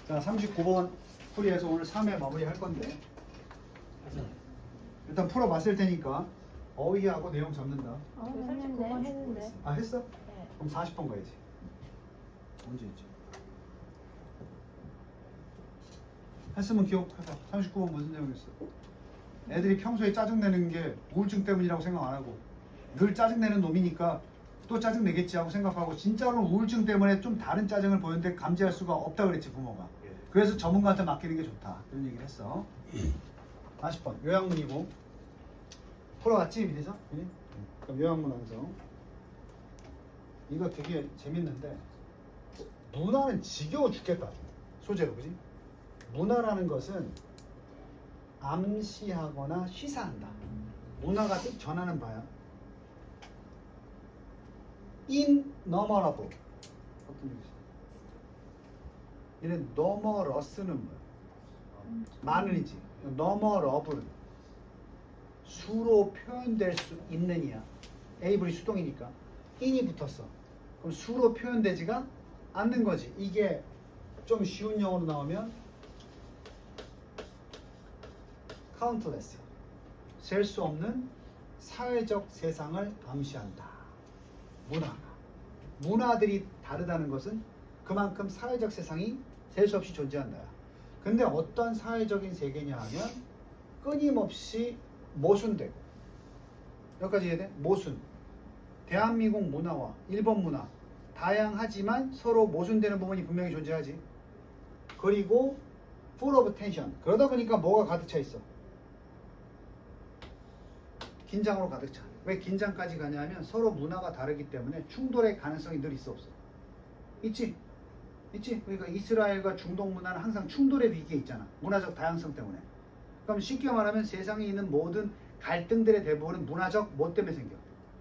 자, 39번 풀이해서 오늘 3회 마무리 할 건데 일단 풀어봤을 테니까 어휘하고 내용 잡는다. 했는데. 아, 했어? 네. 그럼 40번 가야지. 언제 했지? 했으면 기억해봐. 39번 무슨 내용이었어? 애들이 평소에 짜증내는 게 우울증 때문이라고 생각 안 하고 늘 짜증내는 놈이니까 또 짜증내겠지 하고 생각하고 진짜로 우울증 때문에 좀 다른 짜증을 보였는데 감지할 수가 없다 그랬지 부모가. 그래서 전문가한테 맡기는 게 좋다 이런 얘기를 했어. 40번 요약문이고 풀어왔지 미리서? 네? 그럼 요약문 완성. 이거 되게 재밌는데 문화는 지겨워 죽겠다 소재로 그지? 문화라는 것은 암시하거나 시사한다. 문화가 뜻 전하는 바야. innumerable 어떤 얘기지? 얘는 numerous는 뭐야? 많은이지. numerable 수로 표현될 수 있느냐? able이 수동이니까 in이 붙었어. 그럼 수로 표현되지가 않는 거지. 이게 좀 쉬운 영어로 나오면 countless 셀 수 없는 사회적 세상을 암시한다. 문화들이 다르다는 것은 그만큼 사회적 세상이 셀 수 없이 존재한다. 근데 어떤 사회적인 세계냐 하면 끊임없이 모순되고 여기까지 이해돼? 모순. 대한민국 문화와 일본 문화 다양하지만 서로 모순되는 부분이 분명히 존재하지. 그리고 full of tension. 그러다 보니까 뭐가 가득 차 있어? 긴장으로 가득 차. 왜 긴장까지 가냐면 서로 문화가 다르기 때문에 충돌의 가능성이 늘 있어 없어? 있지? 있지? 그러니까 이스라엘과 중동 문화는 항상 충돌의 위기에 있잖아. 문화적 다양성 때문에. 그럼 쉽게 말하면 세상에 있는 모든 갈등들의 대부분은 문화적 뭐 때문에 생겨?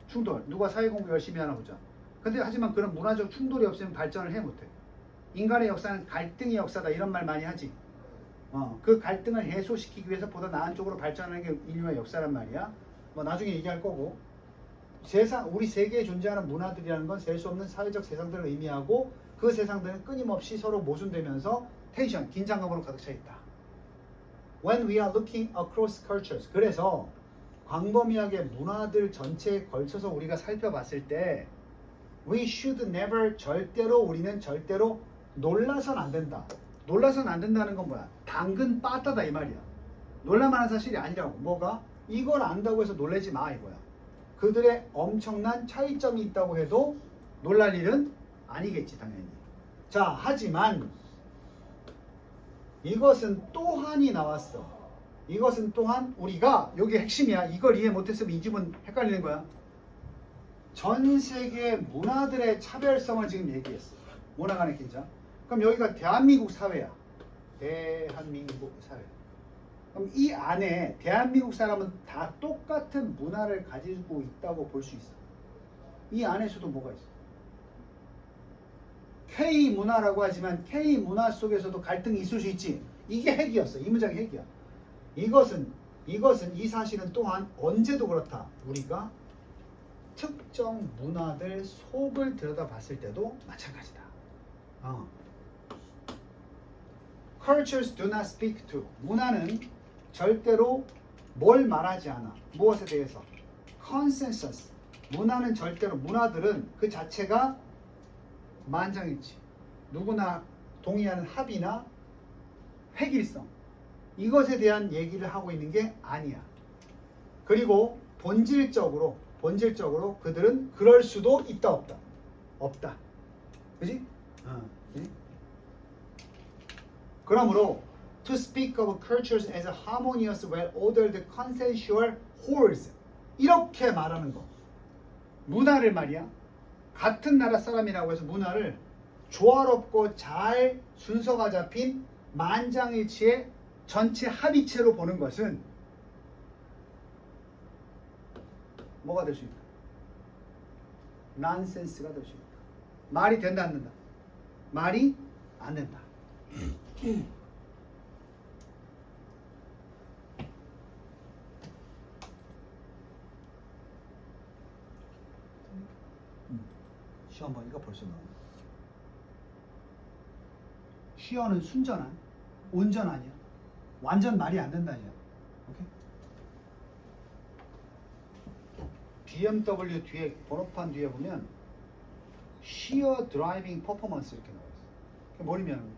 충돌. 누가 사회공부 열심히 하나 보자. 근데 하지만 그런 문화적 충돌이 없으면 발전을 해 못해. 인간의 역사는 갈등의 역사다 이런 말 많이 하지. 그 갈등을 해소시키기 위해서 보다 나은 쪽으로 발전하는 게 인류의 역사란 말이야. 뭐 나중에 얘기할 거고. 우리 세계에 존재하는 문화들이라는 건 셀 수 없는 사회적 세상들을 의미하고 그 세상들은 끊임없이 서로 모순되면서 텐션, 긴장감으로 가득 차 있다. When we are looking across cultures. 그래서 광범위하게 문화들 전체에 걸쳐서 우리가 살펴봤을 때 we should never 우리는 절대로 놀라선 안 된다. 놀라선 안 된다는 건 뭐야? 당근 빠따다 이 말이야. 놀랄만한 사실이 아니라고. 뭐가? 이걸 안다고 해서 놀라지 마 이거야. 그들의 엄청난 차이점이 있다고 해도 놀랄 일은 아니겠지 당연히. 자, 하지만 이것은 또한이 나왔어. 이것은 또한 우리가 여기 핵심이야. 이걸 이해 못했으면 이 집은 헷갈리는 거야. 전 세계 문화들의 차별성을 지금 얘기했어. 문화 간의 긴장. 그럼 여기가 대한민국 사회야. 대한민국 사회. 그럼 이 안에 대한민국 사람은 다 똑같은 문화를 가지고 있다고 볼 수 있어. 이 안에서도 뭐가 있어? K 문화라고 하지만 K 문화 속에서도 갈등이 있을 수 있지. 이게 핵이었어. 이 문장이 핵이야. 이것은 이 사실은 또한 언제도 그렇다. 우리가 특정 문화들 속을 들여다봤을 때도 마찬가지다. Cultures do not speak to. 문화는 절대로 뭘 말하지 않아. 무엇에 대해서? Consensus. 문화들은 그 자체가 만장일치. 누구나 동의하는 합의나 획일성. 이것에 대한 얘기를 하고 있는 게 아니야. 그리고 본질적으로 그들은 그럴 수도 있다 없다. 없다. 그지? 그지? 그러므로 to speak of cultures as a harmonious, well-ordered, consensual wholes 이렇게 말하는 거. 문화를 말이야. 같은 나라 사람이라고 해서 문화를 조화롭고 잘 순서가 잡힌 만장일치의 전체 합의체로 보는 것은 뭐가 될 수 있다? 난센스가 될 수 있다. 말이 된다 안 된다? 말이 안 된다. 시험 보니까 벌써 나오네. 쉬어는 순전한, 온전하냐? 완전 말이 안 된다냐? 오케이? BMW 뒤에 번호판 뒤에 보면 sheer driving performance 이렇게 나와 있어. 그게 뭐냐면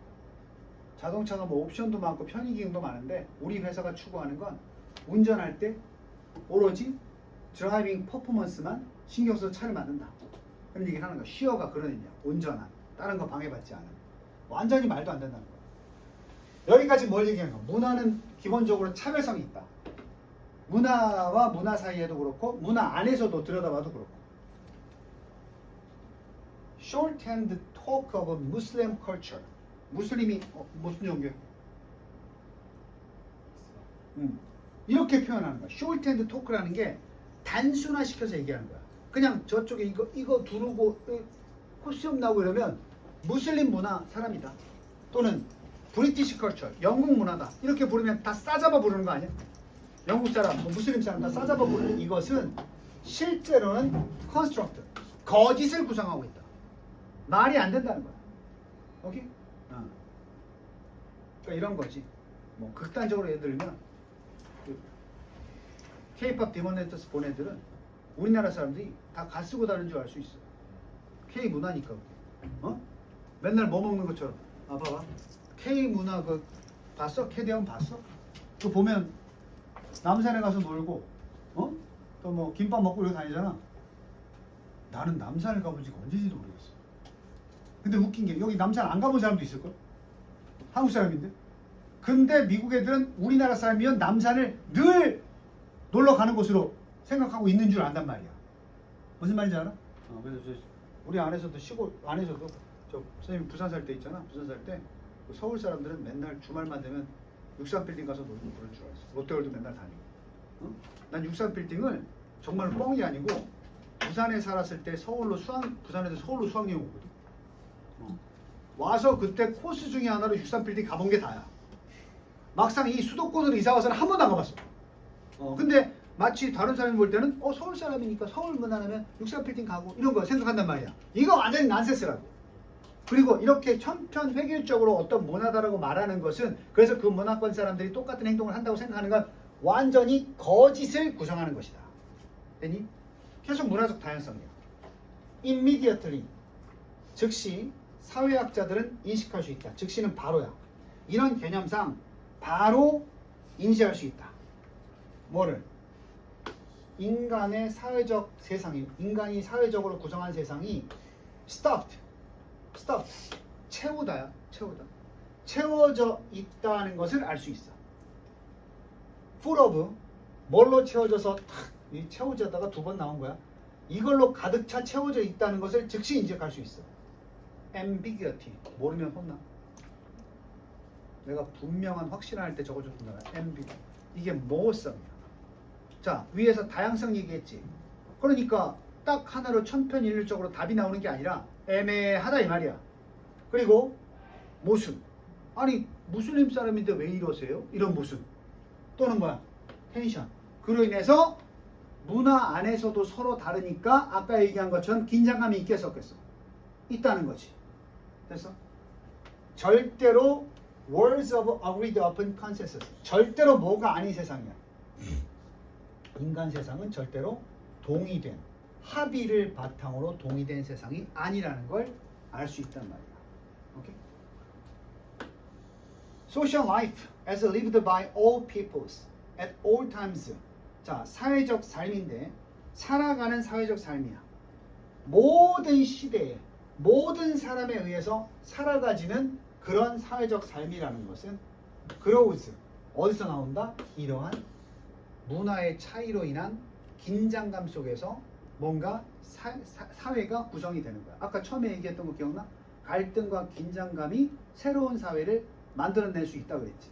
자동차가 뭐 옵션도 많고 편의 기능도 많은데 우리 회사가 추구하는 건 운전할 때 오로지 드라이빙 퍼포먼스만 신경 써서 차를 만든다. 그런 얘기를 하는 거야. sheer가 그런 의미야. 온전한, 다른 거 방해받지 않은. 완전히 말도 안 된다는 거야. 여기까지 뭘 얘기하는 거야? 문화는 기본적으로 차별성이 있다. 문화와 문화 사이에도 그렇고 문화 안에서도 들여다봐도 그렇고. Shorthand talk of Muslim culture. 무슬림이 무슨 종교야? 이렇게 표현하는 거야. shorthand talk라는 게 단순화시켜서 얘기하는 거야. 그냥 저쪽에 이거 두르고 코스염 나오고 이러면 무슬림 문화 사람이다. 또는 브리티시 컬처, 영국 문화다. 이렇게 부르면 다 싸잡아 부르는 거 아니야? 영국 사람, 무슬림 사람 다 싸잡아 부르는 이것은 실제로는 construct, 거짓을 구성하고 있다. 말이 안 된다는 거야. 오케이? 그러니까 이런 거지. 뭐 극단적으로 예를 들면 K-pop 디모네이터스 본 애들은 우리나라 사람들이 다 갓 쓰고 다니는 줄 알 수 있어. K 문화니까. 맨날 뭐 먹는 것처럼. 봐봐. K 문화 봤어? K-대원 봤어? 그거 보면 남산에 가서 놀고, 또 뭐 김밥 먹고 이러고 다니잖아. 나는 남산을 가본 지가 언제인지도 모르겠어. 근데 웃긴 게 여기 남산 안 가본 사람도 있을걸? 한국 사람인데. 근데 미국 애들은 우리나라 사람이면 남산을 늘 놀러 가는 곳으로 생각하고 있는 줄 안단 말이야. 무슨 말인지 알아? 그래서 우리 안에서도 시골 안에서도 저 선생님 부산 살 때 있잖아. 부산 살 때 서울 사람들은 맨날 주말만 되면 63빌딩 가서 놀고 그럴 줄 알았어. 롯데월드 맨날 다니고. 난 63빌딩을 정말 뻥이 아니고 부산에 살았을 때 부산에서 서울로 수학여행 오거든. 와서 그때 코스 중에 하나로 63빌딩 가본 게 다야. 막상 이 수도권으로 이사 와서는 한 번도 안 가봤어. 근데 마치 다른 사람이 볼 때는 서울 사람이니까 서울 문화라면 63빌딩 가고 이런 거 생각한단 말이야. 이거 완전히 난센스라고. 그리고 이렇게 천편획일적으로 어떤 문화다라고 말하는 것은 그래서 그 문화권 사람들이 똑같은 행동을 한다고 생각하는 건 완전히 거짓을 구성하는 것이다. 되니? 계속 문화적 다양성이야. Immediately, 즉시 사회학자들은 인식할 수 있다. 즉시는 바로야. 이런 개념상 바로 인지할 수 있다. 뭐를? 인간의 사회적 세상이, 인간이 사회적으로 구성한 세상이 stuffed, 채우다야. 채워져 있다는 것을 알 수 있어. full of, 뭘로 채워져서 탁 채워졌다가 두 번 나온 거야. 이걸로 가득 차 채워져 있다는 것을 즉시 인식할 수 있어. ambiguity, 모르면 혼나. 내가 분명한 확실한 할 때 적어줬던 거야. ambiguity. 이게 모호성이야. 자, 위에서 다양성 얘기했지. 그러니까 딱 하나로 천편일률적으로 답이 나오는 게 아니라 애매하다 이 말이야. 그리고 모순. 아니 무슬림 사람인데 왜 이러세요? 이런 모순. 또는 뭐야? 텐션. 그로 인해서 문화 안에서도 서로 다르니까 아까 얘기한 것처럼 긴장감이 있겠어? 있다는 거지. 됐어? 절대로 words of agreed upon consensus. 절대로 뭐가 아닌 세상이야. 인간 세상은 절대로 동의된, 합의를 바탕으로 동의된 세상이 아니라는 걸 알 수 있단 말이야. 오케이? Social life as lived by all peoples at all times. 자, 사회적 삶인데 살아가는 사회적 삶이야. 모든 시대에 모든 사람에 의해서 살아가지는 그런 사회적 삶이라는 것은 grows, 어디서 나온다? 이러한 문화의 차이로 인한 긴장감 속에서 뭔가 사회가 구성이 되는 거야. 아까 처음에 얘기했던 거 기억나? 갈등과 긴장감이 새로운 사회를 만들어낼 수 있다고 그랬지.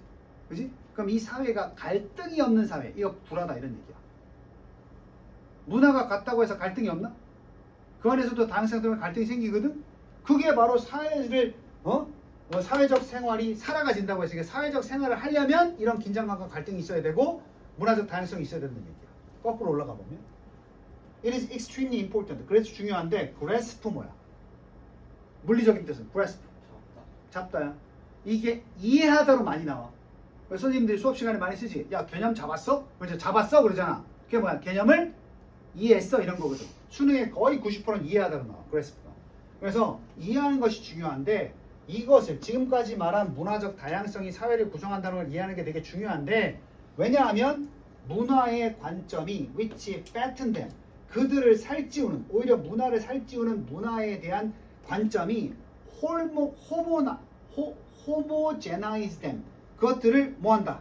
그지? 그럼 이 사회가 갈등이 없는 사회, 이거 불하다 이런 얘기야. 문화가 같다고 해서 갈등이 없나? 그 안에서도 다양성 때문에 갈등이 생기거든? 그게 바로 사회를 사회적 생활이 살아가진다고 해서 사회적 생활을 하려면 이런 긴장감과 갈등이 있어야 되고 문화적 다양성이 있어야 된다는 얘기야. 거꾸로 올라가 보면 It is extremely important. 그래서 중요한데 grasp 뭐야? 물리적인 뜻은 grasp 잡다야. 이게 이해하다로 많이 나와. 그래서 선생님들이 수업 시간에 많이 쓰지. 야, 개념 잡았어? 그렇죠. 잡았어? 그러잖아. 그게 뭐야? 개념을 이해했어? 이런 거거든. 수능의 거의 90%는 이해하다로 나와. 그래서 이해하는 것이 중요한데, 이것을 지금까지 말한 문화적 다양성이 사회를 구성한다는 걸 이해하는 게 되게 중요한데, 왜냐하면 문화의 관점이 which fatten them, 그들을 살찌우는, 오히려 문화를 살찌우는 문화에 대한 관점이 homogenize them, 그것들을 뭐한다?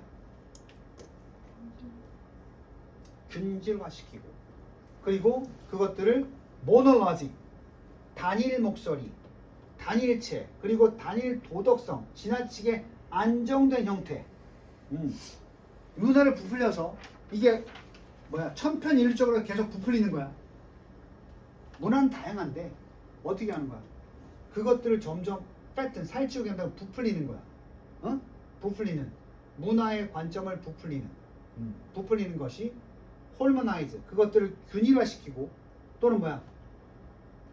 균질화시키고, 그리고 그것들을 monologic, 단일 목소리, 단일체, 그리고 단일 도덕성, 지나치게 안정된 형태, 문화를 부풀려서 이게 뭐야? 천편일률적으로 계속 부풀리는 거야. 문화는 다양한데 어떻게 하는 거야? 그것들을 점점 패턴, 살찌우게 한다고 부풀리는 거야. 어? 부풀리는, 문화의 관점을 부풀리는 것이 홀모나이즈, 그것들을 균일화시키고, 또는 뭐야?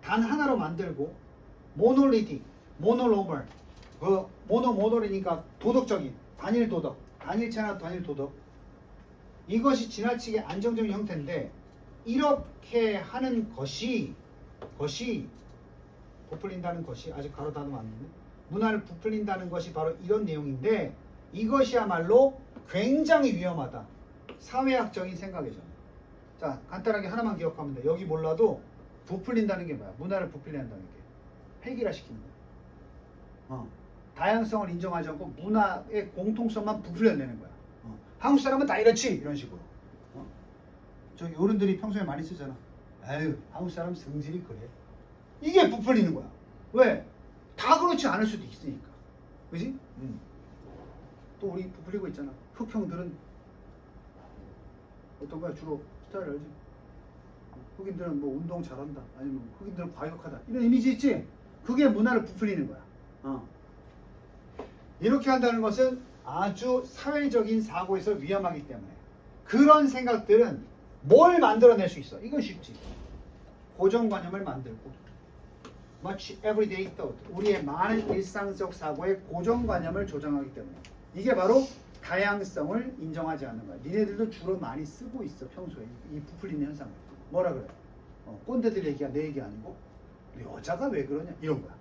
단 하나로 만들고, 모놀리틱, 모노로멀, 그 모노리니까 도덕적인, 단일 도덕, 단일체나 단일 도덕, 이것이 지나치게 안정적인 형태인데, 이렇게 하는 것이 부풀린다는 것이, 아직 가로 닫으면 안 되네. 문화를 부풀린다는 것이 바로 이런 내용인데, 이것이야말로 굉장히 위험하다. 사회학적인 생각이죠. 자, 간단하게 하나만 기억하면 돼. 여기 몰라도 부풀린다는 게 뭐야? 문화를 부풀린다는 게 획일화시키는 거야. 다양성을 인정하지 않고 문화의 공통성만 부풀려내는 거야. 한국 사람은 다 이렇지, 이런 식으로. 저기 어른들이 평소에 많이 쓰잖아. 아유, 한국 사람 성질이 그래. 이게 부풀리는 거야. 왜? 다 그렇지 않을 수도 있으니까. 그지? 또 우리 부풀리고 있잖아. 흑형들은 어떤 거야? 주로 스타일 알지? 흑인들은 뭐 운동 잘한다, 아니면 흑인들은 과격하다, 이런 이미지 있지? 그게 문화를 부풀리는 거야. 이렇게 한다는 것은 아주 사회적인 사고에서 위험하기 때문에, 그런 생각들은 뭘 만들어낼 수 있어? 이건 쉽지. 고정관념을 만들고, much everyday thought, 우리의 많은 일상적 사고의 고정관념을 조정하기 때문에, 이게 바로 다양성을 인정하지 않는 거야. 니네들도 주로 많이 쓰고 있어, 평소에. 이 부풀리는 현상을. 뭐라 그래? 꼰대들 얘기야, 내 얘기 아니고. 여자가 왜 그러냐? 이런 거야.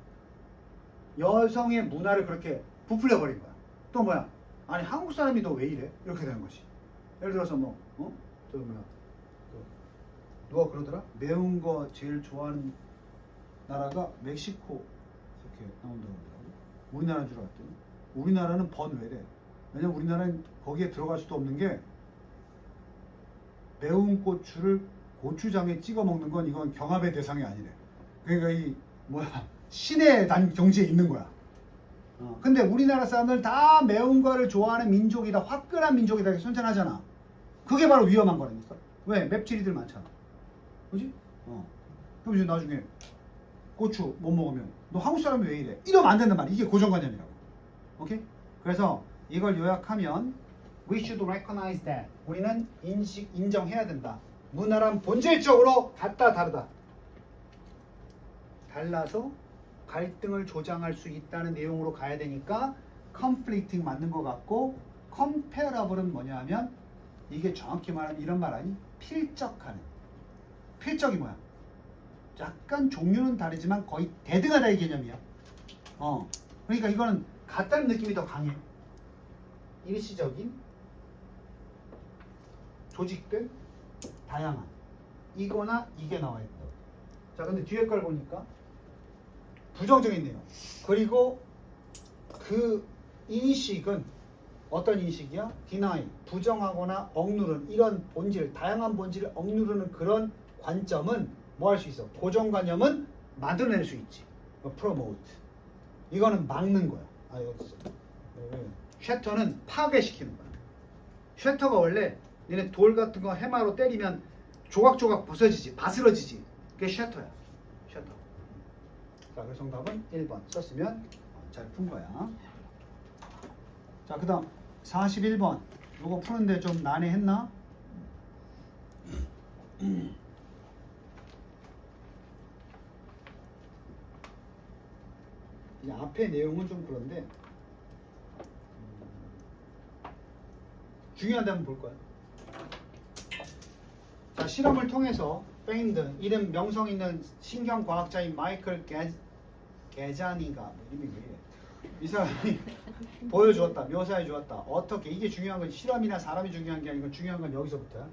여성의 문화를 그렇게 부풀려버린 거야. 또 뭐야? 아니, 한국 사람이 너 왜 이래? 이렇게 되는 거지. 예를 들어서 누가 그러더라? 매운 거 제일 좋아하는 나라가 멕시코, 이렇게 나온다고 그러더라고. 우리나라인 줄 알았더니 우리나라는 번외래. 왜냐면 우리나라는 거기에 들어갈 수도 없는 게, 매운 고추를 고추장에 찍어 먹는 건 이건 경합의 대상이 아니래. 그러니까 이 신의 경지에 있는 거야. 근데 우리나라 사람들 다 매운 거를 좋아하는 민족이다, 화끈한 민족이다 이렇게 선전하잖아. 그게 바로 위험한 거라니까. 왜? 맵찔이들 많잖아. 그지? 그럼 이제 나중에 고추 못 먹으면 너 한국 사람이 왜 이래? 이러면 안 된단 말이야. 이게 고정관념이라고. 오케이? 그래서 이걸 요약하면, we should recognize that, 우리는 인정해야 된다. 문화란 본질적으로 같다, 다르다. 달라서 갈등을 조장할 수 있다는 내용으로 가야 되니까 conflicting 맞는 것 같고, comparable은 뭐냐 하면, 이게 정확히 말하면 이런 말 아니? 필적하는. 필적이 뭐야? 약간 종류는 다르지만 거의 대등하다 이 개념이야. 그러니까 이거는 같다는 느낌이 더 강해. 일시적인, 조직된, 다양한, 이거나 이게 나와 있다. 자, 근데 뒤에 걸 보니까 부정적인 내용, 그리고 그 인식은 어떤 인식이야? deny, 부정하거나 억누르는, 이런 본질, 다양한 본질을 억누르는 그런 관점은 뭐 할 수 있어? 고정관념은 만들어낼 수 있지. promote, 이거는 막는 거야. 여기 있어. 셔터는 파괴시키는 거야. 셔터가 원래 얘네 돌 같은 거 해마로 때리면 조각조각 부서지지, 바스러지지. 그게 셔터야. 셔터. 자, 그래서 정답은 1번 썼으면 잘 푼 거야. 자, 그 다음 41번. 요거 푸는데 좀 난해했나? 이 앞에 내용은 좀 그런데, 중요하다면 볼 거야. 자, 실험을 통해서 페인드 이름 명성 있는 신경과학자인 마이클 게자니가 뭐 이름이 왜 이래? 이 사람이 보여주었다, 묘사해 주었다. 어떻게 이게 중요한 건 실험이나 사람이 중요한 게 아니고 중요한 건 여기서부터야.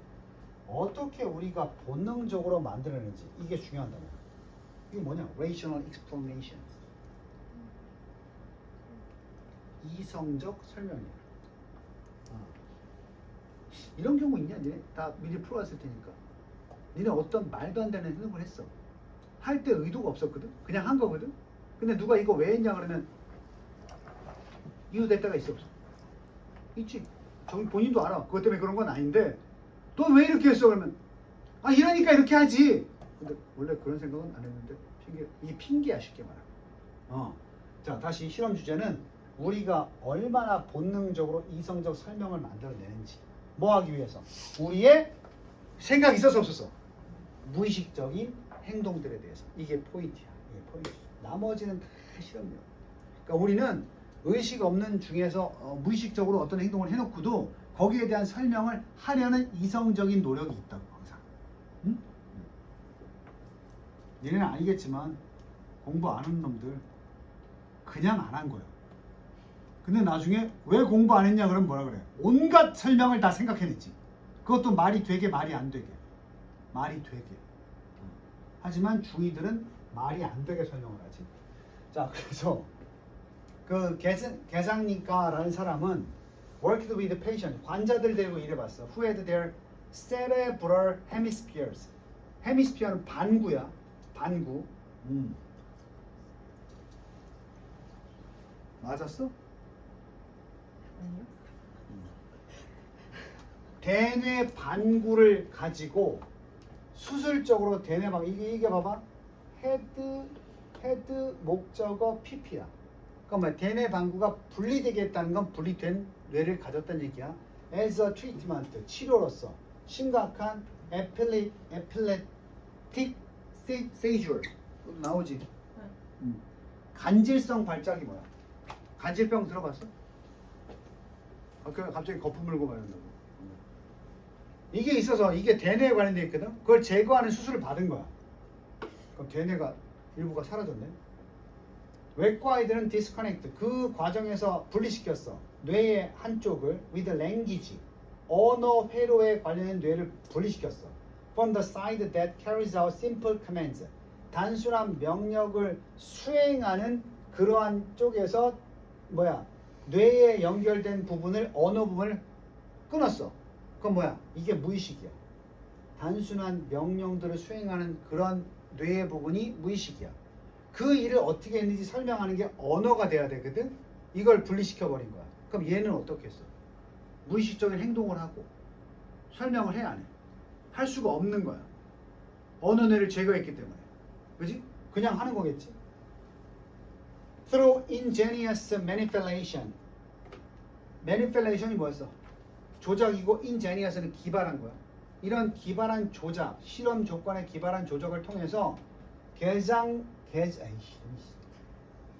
어떻게 우리가 본능적으로 만들어내는지 이게 중요하다. 이게 뭐냐? Rational explanation. 이성적 설명이야. 이런 경우 있냐? 니네 다 미리 풀어왔을 테니까. 니네 어떤 말도 안 되는 행동을 했어. 할 때 의도가 없었거든. 그냥 한 거거든. 근데 누가 이거 왜 했냐 그러면 이유 될 때가 있어 없어? 있지. 저기 본인도 알아. 그것 때문에 그런 건 아닌데 또 왜 이렇게 했어 그러면 아 이러니까 이렇게 하지. 근데 원래 그런 생각은 안 했는데 이 핑계야 쉽게 말하면. 자 다시 실험 주제는 우리가 얼마나 본능적으로 이성적 설명을 만들어내는지. 뭐 하기 위해서? 우리의 생각이 있어서 없었어. 무의식적인 행동들에 대해서. 이게 포인트야. 이게 포인트. 나머지는 다 실험이야. 그러니까 우리는 의식 없는 중에서 무의식적으로 어떤 행동을 해놓고도 거기에 대한 설명을 하려는 이성적인 노력이 있다고 항상. 응? 얘네는 알겠지만 공부 안 하는 놈들 그냥 안 한 거야. 근데 나중에 왜 공부 안 했냐 그러면 뭐라 그래? 온갖 설명을 다 생각해냈지. 그것도 말이 되게 말이 안 되게. 말이 되게. 하지만 중이들은 말이 안 되게 설명을 하지. 자 그래서 그 개장니까라는 사람은 worked with patient 환자들 데리고 일해봤어. Who had their cerebral hemispheres. hemisphere는 반구야. 반구. 맞았어? 아니요. 대뇌 반구를 가지고 수술적으로 대뇌 방 이게 봐봐. 헤드 목적어 PP야. 그러니까 대뇌 반구가 분리되게 했다는 건 분리된 뇌를 가졌다는 얘기야. As a treatment 치료로서 심각한 epileptic seizure 나오지. 간질성 발작이 뭐야? 간질병 들어봤어? 갑자기 거품 물고 말한다고. 이게 있어서 이게 대뇌에 관련돼 있거든. 그걸 제거하는 수술을 받은 거야. 그럼 대뇌가 일부가 사라졌네. 외과 아이들은 disconnect 그 과정에서 분리시켰어. 뇌의 한쪽을 with language 언어 회로에 관련된 뇌를 분리시켰어. From the side that carries out simple commands 단순한 명령을 수행하는 그러한 쪽에서 뭐야? 뇌에 연결된 부분을 언어 부분을 끊었어. 그건 뭐야? 이게 무의식이야. 단순한 명령들을 수행하는 그런 뇌의 부분이 무의식이야. 그 일을 어떻게 했는지 설명하는 게 언어가 돼야 되거든. 이걸 분리시켜 버린 거야. 그럼 얘는 어떻게 했어? 무의식적인 행동을 하고 설명을 해 안 해? 할 수가 없는 거야. 언어 뇌를 제거했기 때문에. 그지? 그냥 하는 거겠지. Through ingenious manipulation. manipulation이 뭐였어? 조작이고 ingenious는 기발한 거야. 이런 기발한 조작, 실험 조건의 기발한 조작을 통해서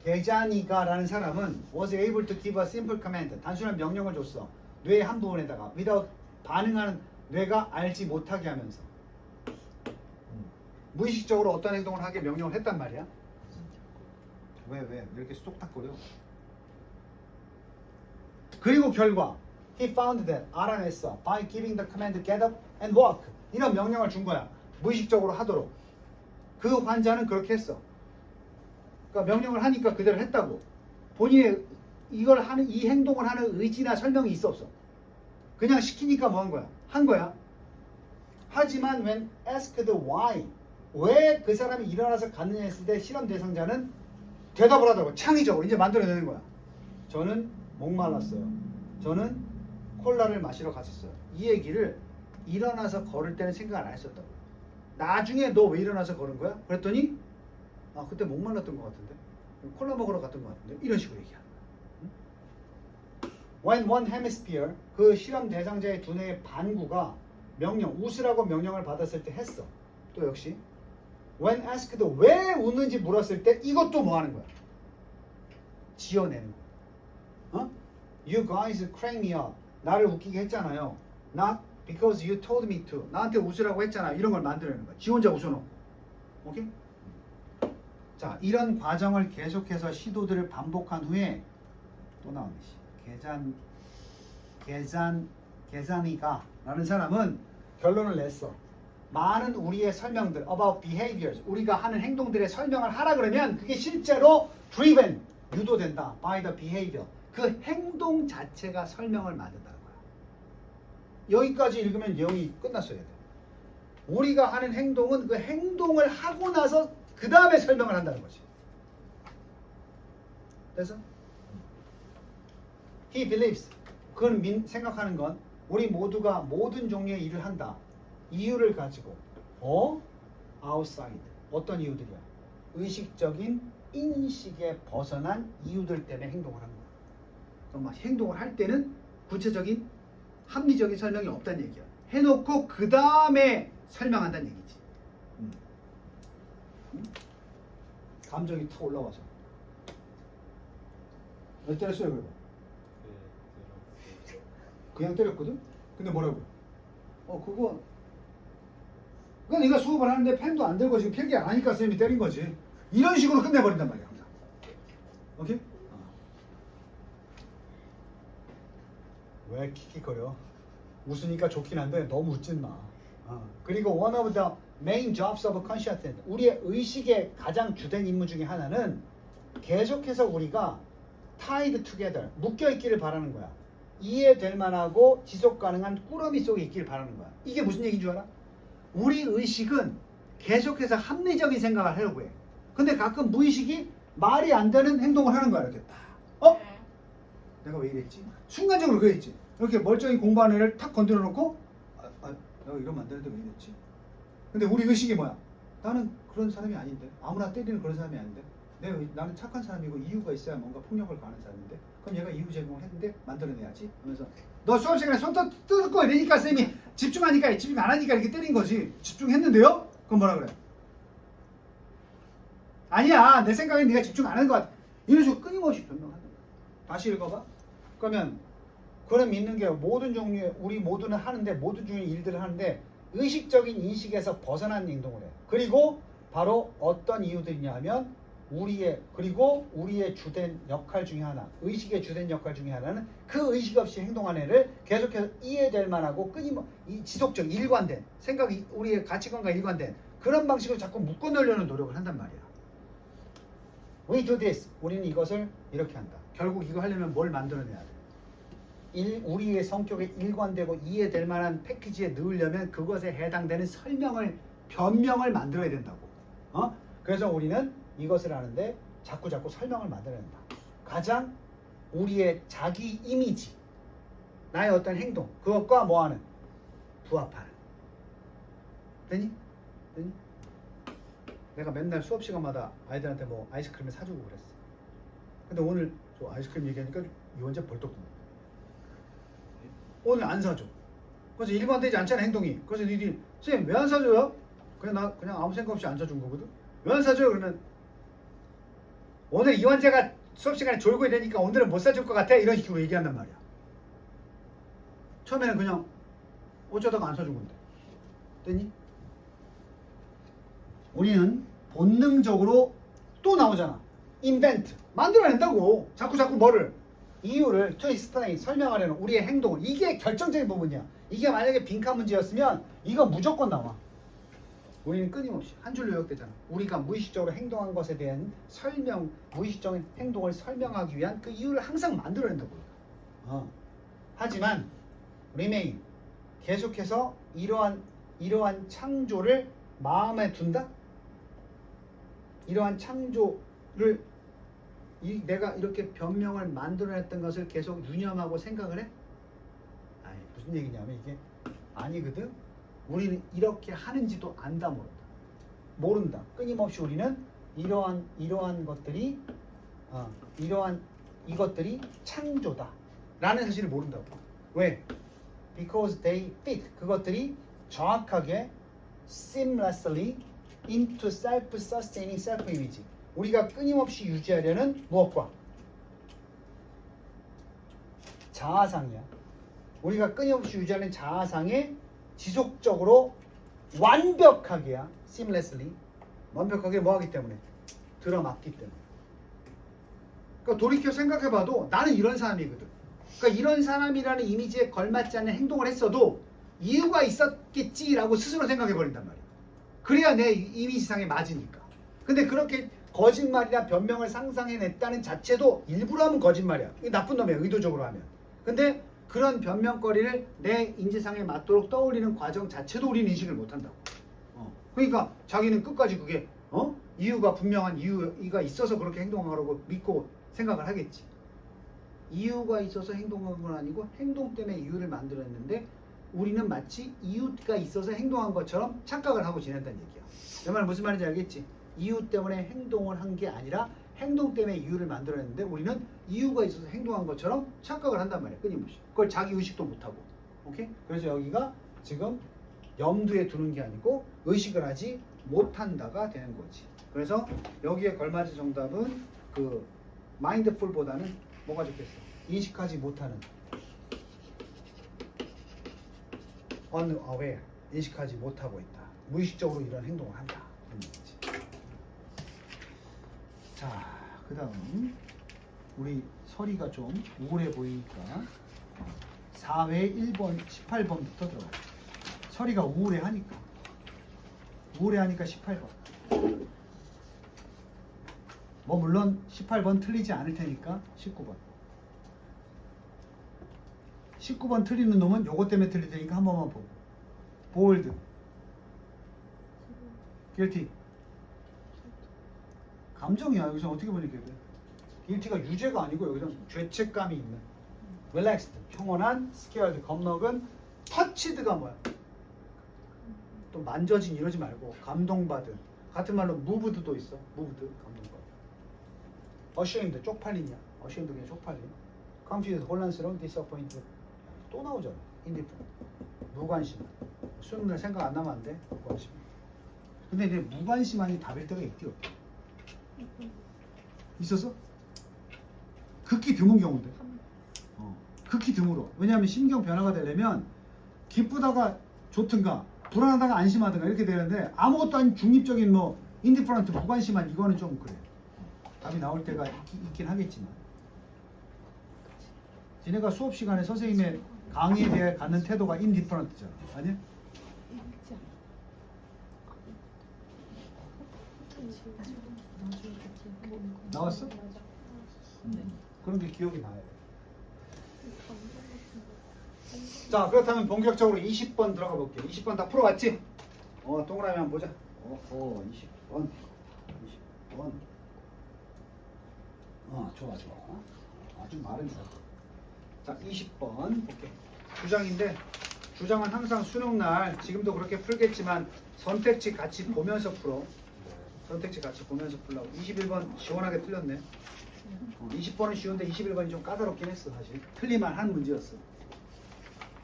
게자니가라는 사람은 was able to give a simple command. 단순한 명령을 줬어. 뇌의 한 부분에다가 without 반응하는 뇌가 알지 못하게 하면서 무의식적으로 어떤 행동을 하게 명령을 했단 말이야. 왜 이렇게 쏙닥거려? 그리고 결과 he found that 알아냈어. by giving the command get up and walk 이런 명령을 준 거야. 무의식적으로 하도록. 그 환자는 그렇게 했어. 그러니까 명령을 하니까 그대로 했다고. 본인의 이걸 하는 이 행동을 하는 의지나 설명이 있어 없어? 그냥 시키니까 뭐 한 거야? 한 거야. 하지만 when asked why 왜 그 사람이 일어나서 갔느냐 했을 때 실험 대상자는 대답을 하더라고. 창의적으로 이제 만들어내는 거야. 저는 목말랐어요. 저는 콜라를 마시러 갔었어요. 이 얘기를 일어나서 걸을 때는 생각 안 했었다고. 나중에 너 왜 일어나서 걸은 거야? 그랬더니 아 그때 목말랐던 것 같은데 콜라 먹으러 갔던 것 같은데 이런 식으로 얘기하는 거야. When one hemisphere 그 실험 대상자의 두뇌의 반구가 명령 웃으라고 명령을 받았을 때 했어. 또 역시 when asked 왜 웃는지 물었을 때 이것도 뭐 하는 거야? 지어내는 거야. You guys crank me up. 나를 웃기게 했잖아요. Not because you told me to. 나한테 웃으라고 했잖아. 이런 걸 만들어내는 거야. 지 혼자 웃어놓고. 오케이? 자, 이런 과정을 계속해서 시도들을 반복한 후에 또 나오네. 계산이가 라는 사람은 결론을 냈어. 많은 우리의 설명들 about behaviors, 우리가 하는 행동들의 설명을 하라 그러면 그게 실제로 driven, 유도된다 by the behavior. 그 행동 자체가 설명을 만든다는 거야. 여기까지 읽으면 내용이 끝났어야 돼. 우리가 하는 행동은 그 행동을 하고 나서 그 다음에 설명을 한다는 거지. 그래서 he believes, 그는 생각하는 건 우리 모두가 모든 종류의 일을 한다. 이유를 가지고 outside, 어떤 이유들이야? 의식적인 인식에 벗어난 이유들 때문에 행동을 하는 거야. 정말 행동을 할 때는 구체적인 합리적인 설명이 없다는 얘기야. 해놓고 그 다음에 설명한다는 얘기지. 감정이 탁 올라와서 몇 때렸어요 그러고? 그냥 때렸거든? 근데 뭐라고? 그건 네가 수업을 하는데 펜도 안 들고 지금 필기 안 하니까 쌤이 때린 거지. 이런 식으로 끝내버린단 말이야 항상. 오케이? 왜 킥킥거려? 웃으니까 좋긴 한데 너무 웃진 마. 그리고 one of the main jobs of consciousness, 우리의 의식의 가장 주된 임무 중에 하나는 계속해서 우리가 tied together, 묶여있기를 바라는 거야. 이해될 만하고 지속 가능한 꾸러미 속에 있기를 바라는 거야. 이게 무슨 얘기인 줄 알아? 우리 의식은 계속해서 합리적인 생각을 하려고 해. 근데 가끔 무의식이 말이 안 되는 행동을 하는 거야. 이렇게 딱. 내가 왜 이랬지? 순간적으로 그랬지. 이렇게 멀쩡히 공부하는 애를 탁 건드려 놓고 내가 이러면 안 되는데 왜 이랬지? 근데 우리 의식이 뭐야? 나는 그런 사람이 아닌데, 아무나 때리는 그런 사람이 아닌데, 나는 착한 사람이고 이유가 있어야 뭔가 폭력을 가하는 사람인데, 그럼 얘가 이유 제공을 했는데 만들어내야지 하면서 너 수업 시간에 손 뜯고 이러니까 쌤이 집중하니까 집중 안 하니까 이렇게 때린 거지. 집중했는데요? 그럼 뭐라 그래? 아니야, 내 생각엔 네가 집중 안 하는 것 같아. 이런 식으로 끊임없이 변명한다. 다시 읽어봐. 그러면 그럼 믿는 게 모든 종류의, 우리 모두는 하는데, 모든 종류의 일들을 하는데 의식적인 인식에서 벗어난 행동을 해. 그리고 바로 어떤 이유들이냐 하면 우리의 주된 역할 중에 하나, 의식의 주된 역할 중에 하나는 그 의식 없이 행동하는 애를 계속해서 이해될 만하고 지속적, 일관된 생각이, 우리의 가치관과 일관된 그런 방식으로 자꾸 묶어놓으려는 노력을 한단 말이야. We do this, 우리는 이것을 이렇게 한다. 결국 이거 하려면 뭘 만들어내야 돼? 우리의 성격에 일관되고 이해될 만한 패키지에 넣으려면 그것에 해당되는 변명을 만들어야 된다고. 그래서 우리는 이것을 하는데 자꾸 설명을 만들어낸다. 가장 우리의 자기 이미지, 나의 어떤 행동, 그것과 뭐하는? 부합하는. 되니? 내가 맨날 수업 시간마다 아이들한테 뭐 아이스크림을 사주고 그랬어. 근데 오늘 저 아이스크림 얘기하니까 유언자 벌떡 든다. 오늘 안 사줘. 그래서 일관되지 않잖아 행동이. 그래서 니들이 선생님 왜 안 사줘요? 그냥 아무 생각 없이 안 사준 거거든. 왜 안 사줘요? 그러면 오늘 이원재가 수업 시간에 졸고 이러니까 오늘은 못 사줄 것 같아. 이런 식으로 얘기한단 말이야. 처음에는 그냥 어쩌다가 안 사준 건데. 됐니? 우리는 본능적으로 또 나오잖아. invent, 만들어낸다고. 자꾸 뭐를? 이유를 to explain, 설명하려는 우리의 행동을. 이게 결정적인 부분이야. 이게 만약에 빈칸 문제였으면 이거 무조건 나와. 우리는 끊임없이 한 줄로 요약되잖아. 우리가 무의식적으로 행동한 것에 대한 무의식적인 행동을 설명하기 위한 그 이유를 항상 만들어낸다고. 하지만 remain, 계속해서 이러한 창조를 마음에 둔다? 이러한 창조를 내가 이렇게 변명을 만들어냈던 것을 계속 유념하고 생각을 해? 아니, 무슨 얘기냐면 이게 아니거든. 우리는 이렇게 하는지도 안다, 모른다. 끊임없이 우리는 이러한 것들이 이것들이 창조다 라는 사실을 모른다고. 왜? Because they fit, 그것들이 정확하게 seamlessly into self-sustaining self-image, 우리가 끊임없이 유지하려는 무엇과? 자아상이야. 우리가 끊임없이 유지하는 자아상에 지속적으로 완벽하게야 seamlessly 완벽하게 뭐하기 때문에 들어맞기 때문에. 그러니까 돌이켜 생각해봐도 나는 이런 사람이거든. 그러니까 이런 사람이라는 이미지에 걸맞지 않는 행동을 했어도 이유가 있었겠지라고 스스로 생각해버린단 말이야. 그래야 내 이미지상에 맞으니까. 근데 그렇게 거짓말이나 변명을 상상해냈다는 자체도 일부러 하면 거짓말이야. 이게 나쁜 놈이야, 의도적으로 하면. 근데 그런 변명거리를 내 인지상에 맞도록 떠올리는 과정 자체도 우리는 인식을 못한다고. 그러니까 자기는 끝까지 그게 이유가 분명한 이유가 있어서 그렇게 행동하라고 믿고 생각을 하겠지. 이유가 있어서 행동한 건 아니고 행동 때문에 이유를 만들었는데 우리는 마치 이유가 있어서 행동한 것처럼 착각을 하고 지낸다는 얘기야. 내 말 무슨 말인지 알겠지? 이유 때문에 행동을 한 게 아니라 행동 때문에 이유를 만들어냈는데 우리는 이유가 있어서 행동한 것처럼 착각을 한단 말이야. 끊임없이. 그걸 자기 의식도 못하고. 오케이? 그래서 여기가 지금 염두에 두는 게 아니고 의식을 하지 못한다가 되는 거지. 그래서 여기에 걸맞은 정답은 그 mindful보다는 뭐가 좋겠어? 인식하지 못하는 unaware, 인식하지 못하고 있다. 무의식적으로 이런 행동을 한다. 자, 그 다음 우리 서리가 좀 우울해 보이니까 4회 1번 18번부터 들어가요. 서리가 우울해 하니까 18번. 뭐 물론 18번 틀리지 않을 테니까 19번. 19번 틀리는 놈은 요거 때문에 틀릴 테니까 한 번만 보고. 보울드. 길티. 감정이야. 여기서 어떻게 보니까 돼? 길티가 유죄가 아니고 여기서 죄책감이 있는. relaxed. 평온한. scared. 겁먹은. touched가 뭐야? 또 만져진 이러지 말고 감동받은. 같은 말로 moved도 있어. moved. 감동받은. ashamed. 쪽팔리냐? ashamed 그냥 쪽팔림. confused. 혼란스러운. disappointed. 또 나오잖아. indifferent. 무관심. 수능날 생각 안 나면 안 돼. 무관심. 근데 이제 무관심만이 답일 때가 있대요. 있었어? 극히 드문 경우인데. 극히 드물어. 왜냐하면 심경 변화가 되려면 기쁘다가 좋든가 불안하다가 안심하든가 이렇게 되는데 아무것도 아닌 중립적인 뭐 인디퍼런트 무관심한 이거는 좀 그래. 답이 나올 때가 있긴 하겠지만. 지네가 수업 시간에 선생님의 강의에 대해 갖는 태도가 인디퍼런트잖아. 아니야? 나왔어? 그런 게 기억이 나요. 자, 그렇다면 본격적으로 20번 들어가 볼게요. 20번 다 풀어봤지? 동그라미 한번 보자. 20번. 20번. 좋아. 아주 말은 좋아. 자, 20번 볼게. 주장인데, 주장은 항상 수능날, 지금도 그렇게 풀겠지만, 선택지 같이 보면서 풀어. 선택지 같이 보면서 풀라고. 21번 시원하게 틀렸네. 20번은 쉬운데 21번이 좀 까다롭긴 했어, 사실. 틀릴만 한 문제였어.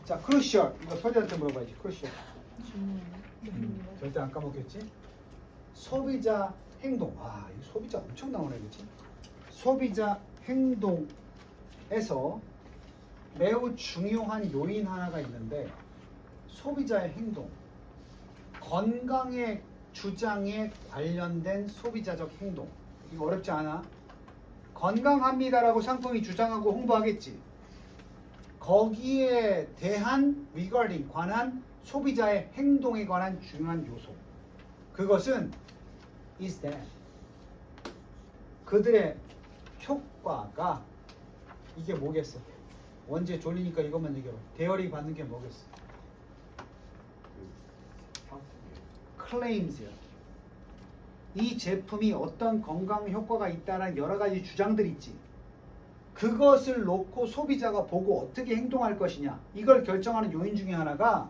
자, 크루셜. 이거 서리한테 물어봐야지. 크루셜. 절대 안 까먹겠지? 소비자 행동. 이 소비자 엄청 나오네, 그치? 소비자 행동에서 매우 중요한 요인 하나가 있는데, 소비자의 행동. 건강의 주장에 관련된 소비자적 행동. 이거 어렵지 않아? 건강합니다라고 상품이 주장하고 홍보하겠지. 거기에 대한 regarding, 관한 소비자의 행동에 관한 중요한 요소. 그것은 is that. 그들의 효과가 이게 뭐겠어? 원제 졸리니까 이것만 얘기해봐. 대열이 받는 게 뭐겠어? claims야. 이 제품이 어떤 건강 효과가 있다는 여러 가지 주장들이 있지. 그것을 놓고 소비자가 보고 어떻게 행동할 것이냐. 이걸 결정하는 요인 중에 하나가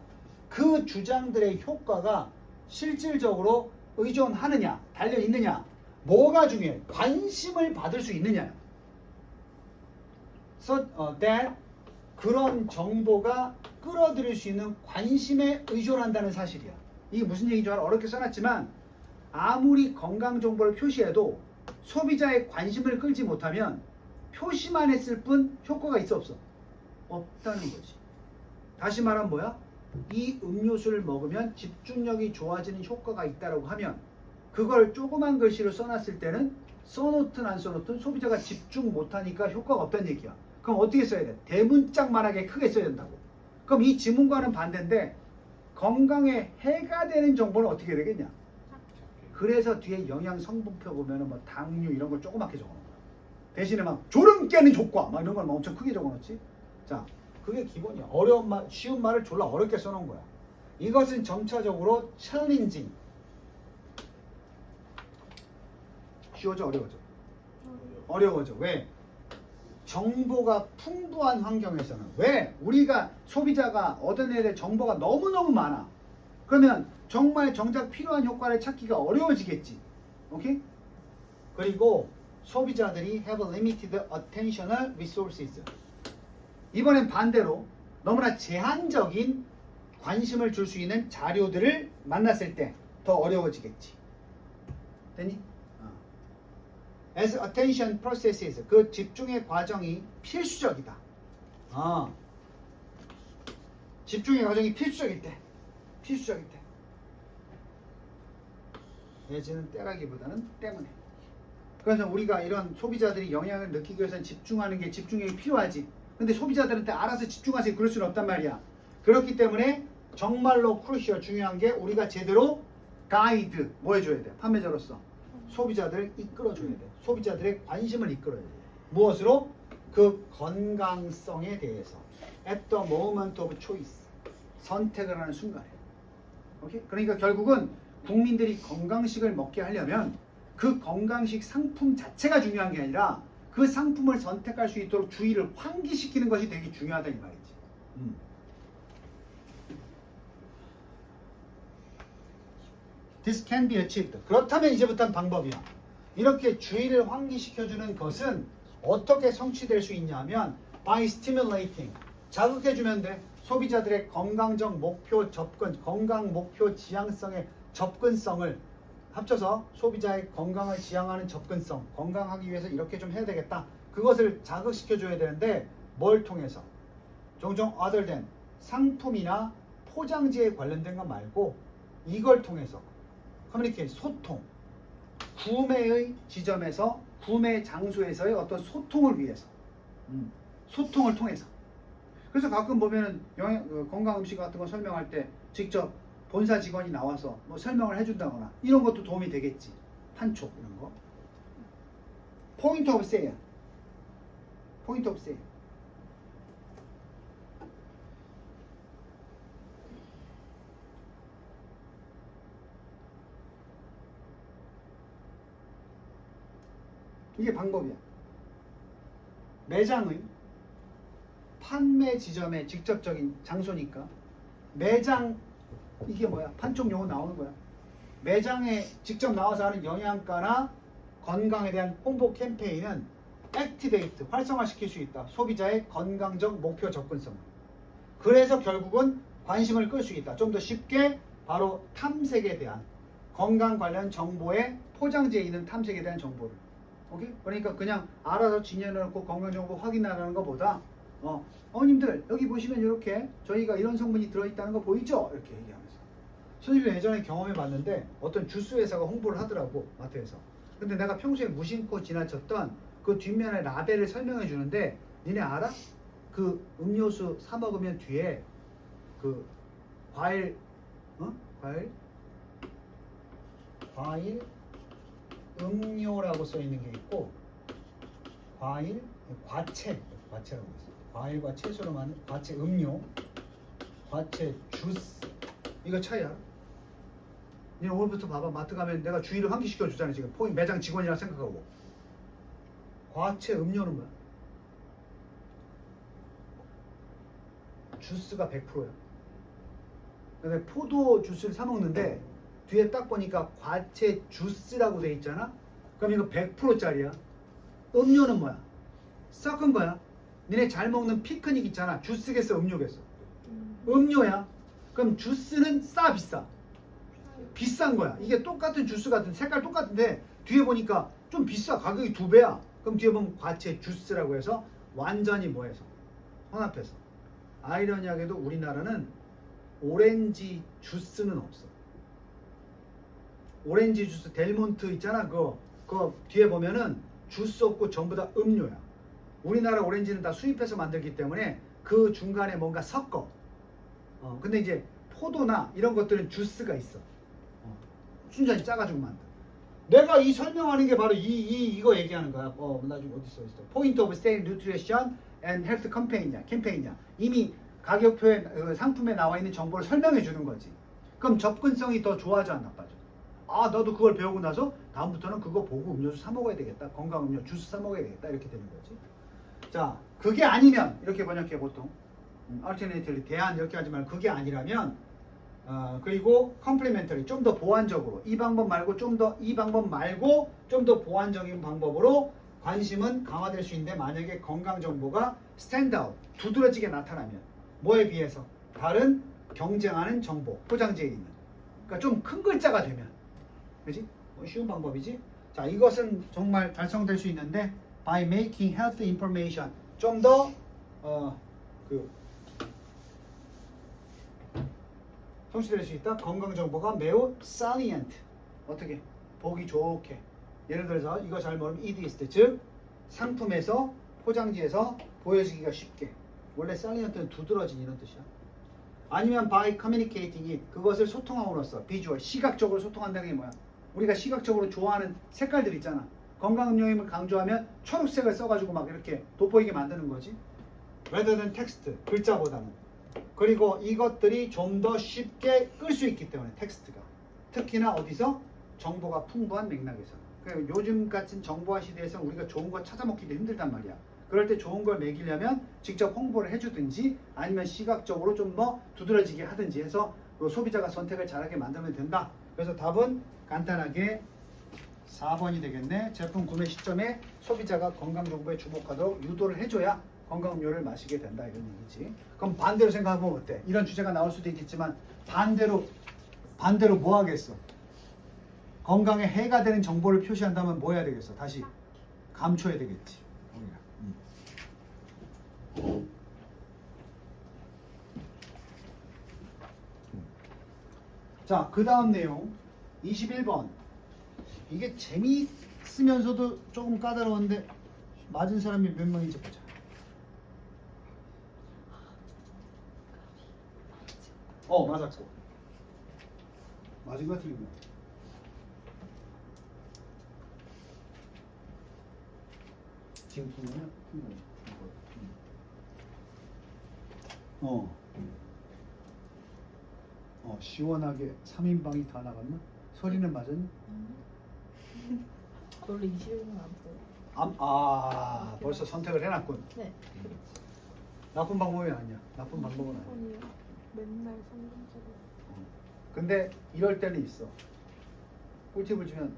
그 주장들의 효과가 실질적으로 의존하느냐, 달려있느냐. 뭐가 중요해? 관심을 받을 수 있느냐. So that 그런 정보가 끌어들일 수 있는 관심에 의존한다는 사실이야. 이게 무슨 얘기인지 어렵게 써놨지만 아무리 건강 정보를 표시해도 소비자의 관심을 끌지 못하면 표시만 했을 뿐 효과가 있어 없어? 없다는 거지. 다시 말하면 뭐야? 이 음료수를 먹으면 집중력이 좋아지는 효과가 있다고 하면 그걸 조그만 글씨로 써놨을 때는 써놓든 안 써놓든 소비자가 집중 못하니까 효과가 없다는 얘기야. 그럼 어떻게 써야 돼? 대문짝만하게 크게 써야 된다고. 그럼 이 지문과는 반대인데 건강에 해가 되는 정보는 어떻게 되겠냐? 그래서 뒤에 영양 성분표 보면은 뭐 당류 이런 걸 조그맣게 적어놓은 거야. 대신에 막 졸음 깨는 효과 막 이런 걸 막 엄청 크게 적어놓지. 자, 그게 기본이야. 어려운 말, 쉬운 말을 졸라 어렵게 써놓은 거야. 이것은 점차적으로 챌린징. 쉬워져, 어려워져? 어려워져. 왜? 정보가 풍부한 환경에서는 왜? 우리가 소비자가 얻어내야 될 정보가 너무너무 많아. 그러면 정말 정작 필요한 효과를 찾기가 어려워지겠지. 오케이? 그리고 소비자들이 have limited attentional resources. 이번엔 반대로 너무나 제한적인 관심을 줄 수 있는 자료들을 만났을 때 더 어려워지겠지. 됐니? As attention processes, 그 집중의 과정이 필수적이다. 집중의 과정이 필수적일 때. 예지는 때라기보다는 때문에. 그래서 우리가 이런 소비자들이 영향을 느끼기 위해서는 집중하는 게 집중력이 필요하지. 근데 소비자들한테 알아서 집중하세요 그럴 수는 없단 말이야. 그렇기 때문에 정말로 크루시얼 중요한 게 우리가 제대로 가이드 뭐 해줘야 돼? 판매자로서 소비자들을 이끌어줘야 돼. 소비자들의 관심을 이끌어야 돼. 무엇으로? 그 건강성에 대해서. At the moment of choice. 선택을 하는 순간에. 오케이? 그러니까 결국은 국민들이 건강식을 먹게 하려면 그 건강식 상품 자체가 중요한 게 아니라 그 상품을 선택할 수 있도록 주의를 환기시키는 것이 되게 중요하다 이 말이지. This can be achieved. 그렇다면 이제부터는 방법이야. 이렇게 주의를 환기시켜주는 것은 어떻게 성취될 수 있냐면 by stimulating. 자극해주면 돼. 소비자들의 건강적 목표 접근, 건강 목표 지향성의 접근성을 합쳐서 소비자의 건강을 지향하는 접근성, 건강하기 위해서 이렇게 좀 해야 되겠다. 그것을 자극시켜줘야 되는데 뭘 통해서? 종종 other than 상품이나 포장지에 관련된 것 말고 이걸 통해서 커뮤니케이션, 소통, 구매의 지점에서 구매 장소에서의 어떤 소통을 위해서 소통을 통해서. 그래서 가끔 보면은 건강 음식 같은 거 설명할 때 직접 본사 직원이 나와서 뭐 설명을 해준다거나 이런 것도 도움이 되겠지. 판촉 이런 거. 포인트 오브 세일. 포인트 오브 세일. 이게 방법이야. 매장의 판매 지점의 직접적인 장소니까 매장 이게 뭐야? 판촉 용어 나오는 거야. 매장에 직접 나와서 하는 영양가나 건강에 대한 홍보 캠페인은 액티베이트, 활성화시킬 수 있다. 소비자의 건강적 목표 접근성. 그래서 결국은 관심을 끌 수 있다. 좀 더 쉽게 바로 탐색에 대한 건강 관련 정보의 포장지에 있는 탐색에 대한 정보를. 오케이? 그러니까 그냥 알아서 진열해놓고 건강정보 확인하라는 것보다 어머님들 여기 보시면 이렇게 저희가 이런 성분이 들어있다는 거 보이죠? 이렇게 얘기하면서. 선생님 예전에 경험해 봤는데 어떤 주스 회사가 홍보를 하더라고 마트에서. 근데 내가 평소에 무심코 지나쳤던 그 뒷면에 라벨을 설명해 주는데 니네 알아? 그 음료수 사 먹으면 뒤에 그 과일 음료라고 써 있는 게 있고 과채라고 있어. 과일과 채소로 만든 과채 음료, 과채 주스. 이거 차이야. 니 오늘부터 봐봐. 마트 가면 내가 주의를 환기시켜 주잖아. 지금 포인 매장 직원이라 생각하고. 과채 음료는 뭐야? 주스가 100%야. 근데 포도 주스를 사 먹는데 뒤에 딱 보니까 과채 주스라고 돼 있잖아. 그럼 이거 100%짜리야. 음료는 뭐야? 섞은 거야. 니네 잘 먹는 피크닉 있잖아. 주스겠어, 음료겠어? 음료야. 그럼 주스는 싸, 비싸? 비싼 거야. 이게 똑같은 주스 같은 색깔 똑같은데 뒤에 보니까 좀 비싸. 가격이 2배야. 그럼 뒤에 보면 과채 주스라고 해서 완전히 뭐해서 혼합해서 아이러니하게도 우리나라는 오렌지 주스는 없어. 오렌지 주스 델몬트 있잖아. 그거 뒤에 보면은 주스 없고 전부 다 음료야. 우리나라 오렌지는 다 수입해서 만들기 때문에 그 중간에 뭔가 섞어. 근데 이제 포도나 이런 것들은 주스가 있어. 순전히 짜가지고 만든. 내가 이 설명하는 게 바로 이거 얘기하는 거야. 나중에 어디 써 있어? Point of Sale Nutrition and Health 캠페인이야. 이미 가격표에 상품에 나와 있는 정보를 설명해 주는 거지. 그럼 접근성이 더 좋아져 안 나빠져? 아, 나도 그걸 배우고 나서 다음부터는 그거 보고 음료수 사 먹어야 되겠다. 건강 음료 주스 사 먹어야 되겠다. 이렇게 되는 거지. 자, 그게 아니면 이렇게 번역해 보통. alternatively 대안 이렇게 하지 말고 그게 아니라면 그리고 complementary 좀 더 보완적으로 이 방법 말고 좀 더 보완적인 방법으로 관심은 강화될 수 있는데 만약에 건강 정보가 스탠드아웃 두드러지게 나타나면 뭐에 비해서 다른 경쟁하는 정보 포장지에 있는 그러니까 좀 큰 글자가 되면 그지? 쉬운 방법이지. 자, 이것은 정말 달성될 수 있는데 by making health information 좀 더 성취될 수 있다. 건강 정보가 매우 salient 어떻게 보기 좋게 예를 들어서 이거 잘 모르면 easiest 즉 상품에서 포장지에서 보여지기가 쉽게 원래 salient는 두드러진 이런 뜻이야. 아니면 by communicating it 그것을 소통함으로써 비주얼 시각적으로 소통한다는 게 뭐야? 우리가 시각적으로 좋아하는 색깔들 있잖아. 건강음료임을 강조하면 초록색을 써가지고 막 이렇게 돋보이게 만드는 거지. rather than text 글자보다는. 그리고 이것들이 좀 더 쉽게 끌 수 있기 때문에 텍스트가 특히나 어디서 정보가 풍부한 맥락에서 그러니까 요즘 같은 정보화 시대에서 우리가 좋은 거 찾아먹기도 힘들단 말이야. 그럴 때 좋은 걸 먹이려면 직접 홍보를 해주든지 아니면 시각적으로 좀 더 두드러지게 하든지 해서 소비자가 선택을 잘하게 만들면 된다. 그래서 답은 간단하게 4번이 되겠네. 제품 구매 시점에 소비자가 건강 정보에 주목하도록 유도를 해줘야 건강음료를 마시게 된다 이런 얘기지. 그럼 반대로 생각하면 어때? 이런 주제가 나올 수도 있겠지만 반대로 뭐 하겠어? 건강에 해가 되는 정보를 표시한다면 뭐 해야 되겠어? 다시 감춰야 되겠지. 자, 그 다음 내용 21번. 이게 재미있으면서도 조금 까다로운데 맞은 사람이 몇 명인지 보자. 맞았고. 맞은 거 틀린 거. 지금 푼 거냐? 시원하게 3인방이 다 나갔나? 소리는 맞았니? 원래 21분 안 써요. 벌써 선택을 해놨군. 네. 나쁜 방법이 아니야. 나쁜 방법은 아니야. 아니요. 맨날 성공적으로. 근데 이럴 때는 있어. 꿀팁을 주면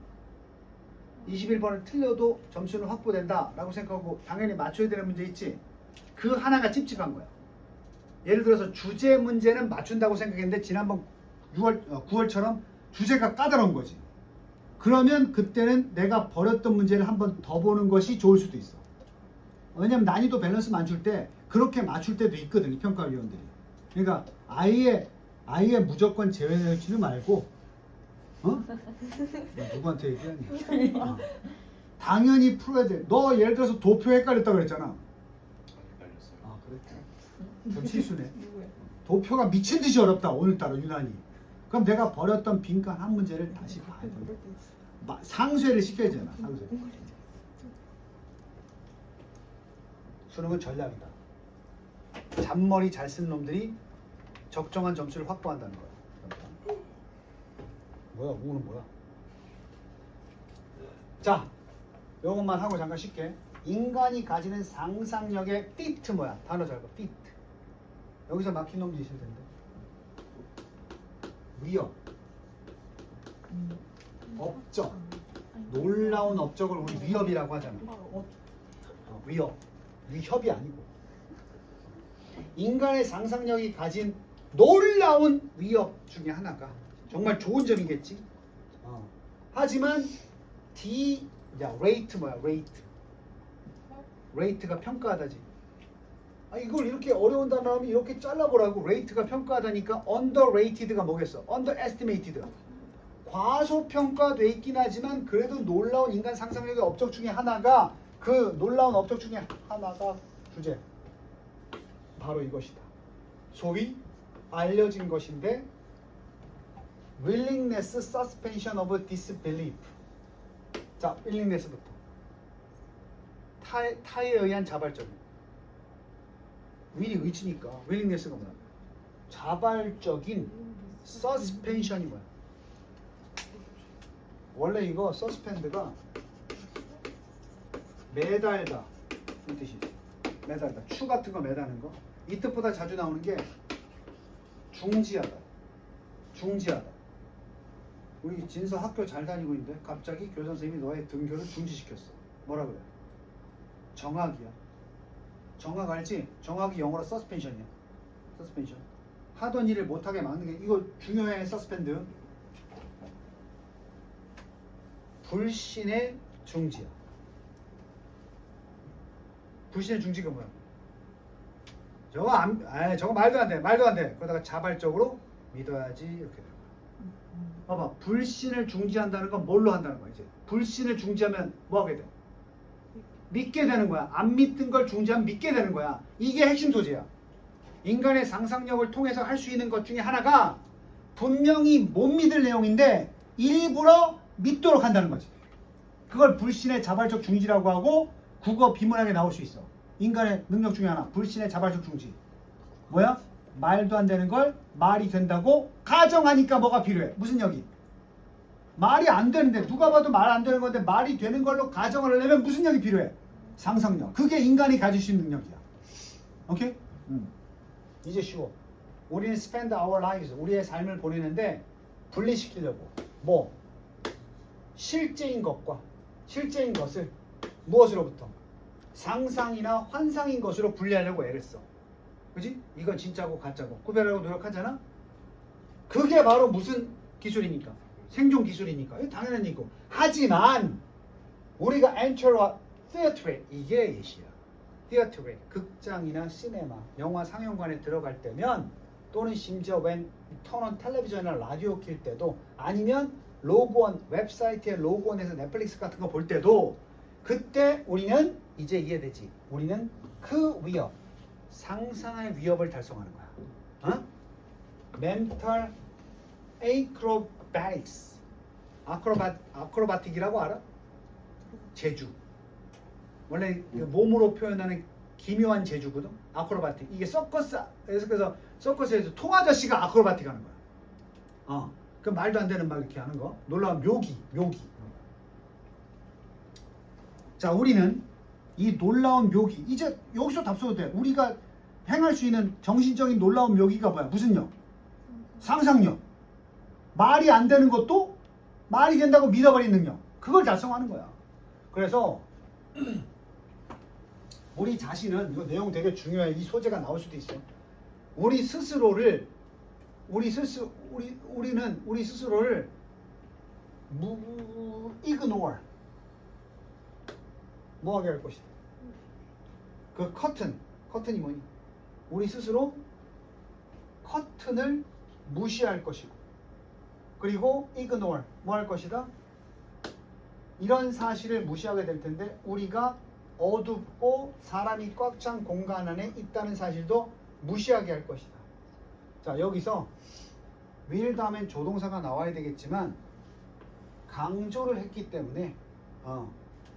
21번을 틀려도 점수는 확보된다 라고 생각하고 당연히 맞춰야 되는 문제 있지. 그 하나가 찝찝한 거야. 예를 들어서 주제 문제는 맞춘다고 생각했는데 지난번 9월처럼 주제가 까다로운 거지. 그러면 그때는 내가 버렸던 문제를 한 번 더 보는 것이 좋을 수도 있어. 왜냐면 난이도 밸런스 맞출 때 그렇게 맞출 때도 있거든, 이 평가위원들이. 그러니까 아예 무조건 제외하지 말고 누구한테 얘기하니? 당연히 풀어야 돼. 너 예를 들어서 도표 헷갈렸다 그랬잖아. 헷갈렸어요. 그랬대. 좀 실수네. 누구야? 도표가 미친 듯이 어렵다 오늘따라 유난히. 그럼 내가 버렸던 빈칸 한 문제를 다시 봐야 돼. 상쇄를 시켜야 되잖아. 상쇄. 수능은 전략이다. 잔머리 잘 쓴 놈들이 적정한 점수를 확보한다는 거야. 뭐야, 우는 뭐야? 자, 요것만 하고 잠깐 쉴게. 인간이 가지는 상상력의 fit 뭐야? 단어 잘 봐. fit. 여기서 막힌 놈도 있을 텐데. 위협, 업적, 놀라운 업적을 우리 위협이라고 하잖아. 위협, 위협이 아니고 인간의 상상력이 가진 놀라운 위협 중에 하나가 정말 좋은 점이겠지. 하지만 rate 뭐야? rate가 평가하다지. 아, 이걸 이렇게 어려운 단어 하면 이렇게 잘라보라고. rate가 평가하다니까 underrated가 뭐겠어? underestimated. 과소평가돼 있긴 하지만 그래도 놀라운 인간 상상력의 업적 중에 하나가 그 놀라운 업적 중에 하나가 주제. 바로 이것이다. 소위 알려진 것인데 willingness suspension of disbelief. 자, willingness부터. 타에 의한 자발적. will이 의지니까 willingness가 뭐야? 자발적인 suspension이 뭐야? 원래 이거 suspend가 매달다 이 뜻이 있어. 매달다. 추 같은 거 매다는 거. 이 뜻보다 자주 나오는 게 중지하다. 중지하다. 우리 진서 학교 잘 다니고 있는데 갑자기 교사 선생님이 너의 등교를 중지시켰어. 뭐라 그래? 정학이야. 정학 알지? 정학이 영어로 서스펜션이야. 서스펜션. 하던 일을 못하게 막는 게 이거 중요해. 서스펜드. 불신의 중지야. 불신의 중지가 뭐야? 저거 말도 안 돼. 말도 안 돼. 그러다가 자발적으로 믿어야지 이렇게 돼. 봐봐. 불신을 중지한다는 건 뭘로 한다는 거야, 이제. 불신을 중지하면 뭐 하게 돼? 믿게 되는 거야. 안 믿던 걸 중지하면 믿게 되는 거야. 이게 핵심 소재야. 인간의 상상력을 통해서 할 수 있는 것 중에 하나가 분명히 못 믿을 내용인데 일부러 믿도록 한다는 거지. 그걸 불신의 자발적 중지라고 하고 국어 비문학에 나올 수 있어. 인간의 능력 중에 하나. 불신의 자발적 중지. 뭐야? 말도 안 되는 걸 말이 된다고 가정하니까 뭐가 필요해? 무슨 여기? 말이 안 되는데 누가 봐도 말 안 되는 건데 말이 되는 걸로 가정을 하려면 무슨力필요해? 상상력. 그게 인간이 가질 수 있는 능력이야. 오케이? 이제 쉬워. 우리는 spend our lives, 우리의 삶을 보내는데 분리시키려고 뭐? 실제인 것과 실제인 것을 무엇으로부터? 상상이나 환상인 것으로 분리하려고 애를 써. 그지? 이건 진짜고 가짜고 구별하려고 노력하잖아? 그게 바로 무슨 기술이니까? 생존 기술이니까. 이거 당연한 얘기고. 하지만 우리가 엔터와 theatre, 이게 예시야. theatre, 극장이나 시네마, 영화 상영관에 들어갈 때면 또는 심지어 when 턴온 텔레비전이나 라디오 킬 때도 아니면 로그온, 웹사이트에 로그온해서 넷플릭스 같은 거 볼 때도 그때 우리는 이제 이해되지. 우리는 그 위협, 상상의 위협을 달성하는 거야. 어? mental acrobatics. 아크로바틱이라고 알아? 재주. 원래 그 몸으로 표현하는 기묘한 재주거든. 아크로바틱. 이게 그래서 서커스에서 통아저씨가 아크로바틱 하는 거야. 그 말도 안 되는 말 이렇게 하는 거. 놀라운 묘기. 자, 우리는 이 놀라운 묘기. 이제 여기서 답써도 돼. 우리가 행할 수 있는 정신적인 놀라운 묘기가 뭐야? 무슨 력? 상상력. 말이 안 되는 것도 말이 된다고 믿어버리는 능력. 그걸 달성하는 거야. 그래서 우리 자신은, 이거 내용 되게 중요해. 이 소재가 나올 수도 있어. 우리 스스로를 ignore, 뭐하게 할 것이다. 그 커튼이 뭐니? 우리 스스로 커튼을 무시할 것이고, 그리고 ignore, 뭐 할 것이다? 이런 사실을 무시하게 될 텐데 우리가 어둡고 사람이 꽉 찬 공간 안에 있다는 사실도 무시하게 할 것이다. 자, 여기서 will 다음엔 조동사가 나와야 되겠지만 강조를 했기 때문에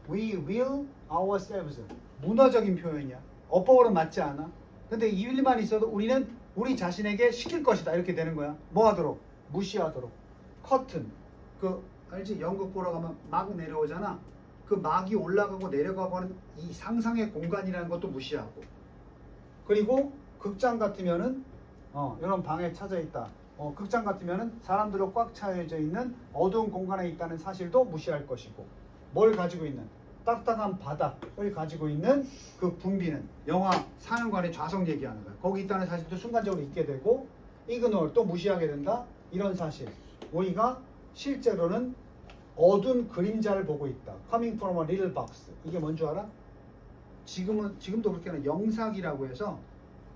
we will ourselves, 문화적인 표현이야. 어법으로 맞지 않아. 근데 이 will만 있어도 우리는 우리 자신에게 시킬 것이다 이렇게 되는 거야. 뭐 하도록? 무시하도록. 커튼, 그 알지? 연극 보러 가면 막 내려오잖아. 그 막이 올라가고 내려가고 하는 이 상상의 공간이라는 것도 무시하고, 그리고 극장 같으면은 이런 방에 찾아 있다. 극장 같으면은 사람들로 꽉 차여져 있는 어두운 공간에 있다는 사실도 무시할 것이고, 뭘 가지고 있는? 딱딱한 바닥을 가지고 있는 그 붐비는 영화 상영관의 좌석 얘기하는 거야. 거기 있다는 사실도 순간적으로 잊게 되고, ignore, 또 무시하게 된다. 이런 사실. 우리가 실제로는 어두운 그림자를 보고 있다. Coming from a little box. 이게 뭔 줄 알아? 지금도 그렇게 하는 영삭이라고 해서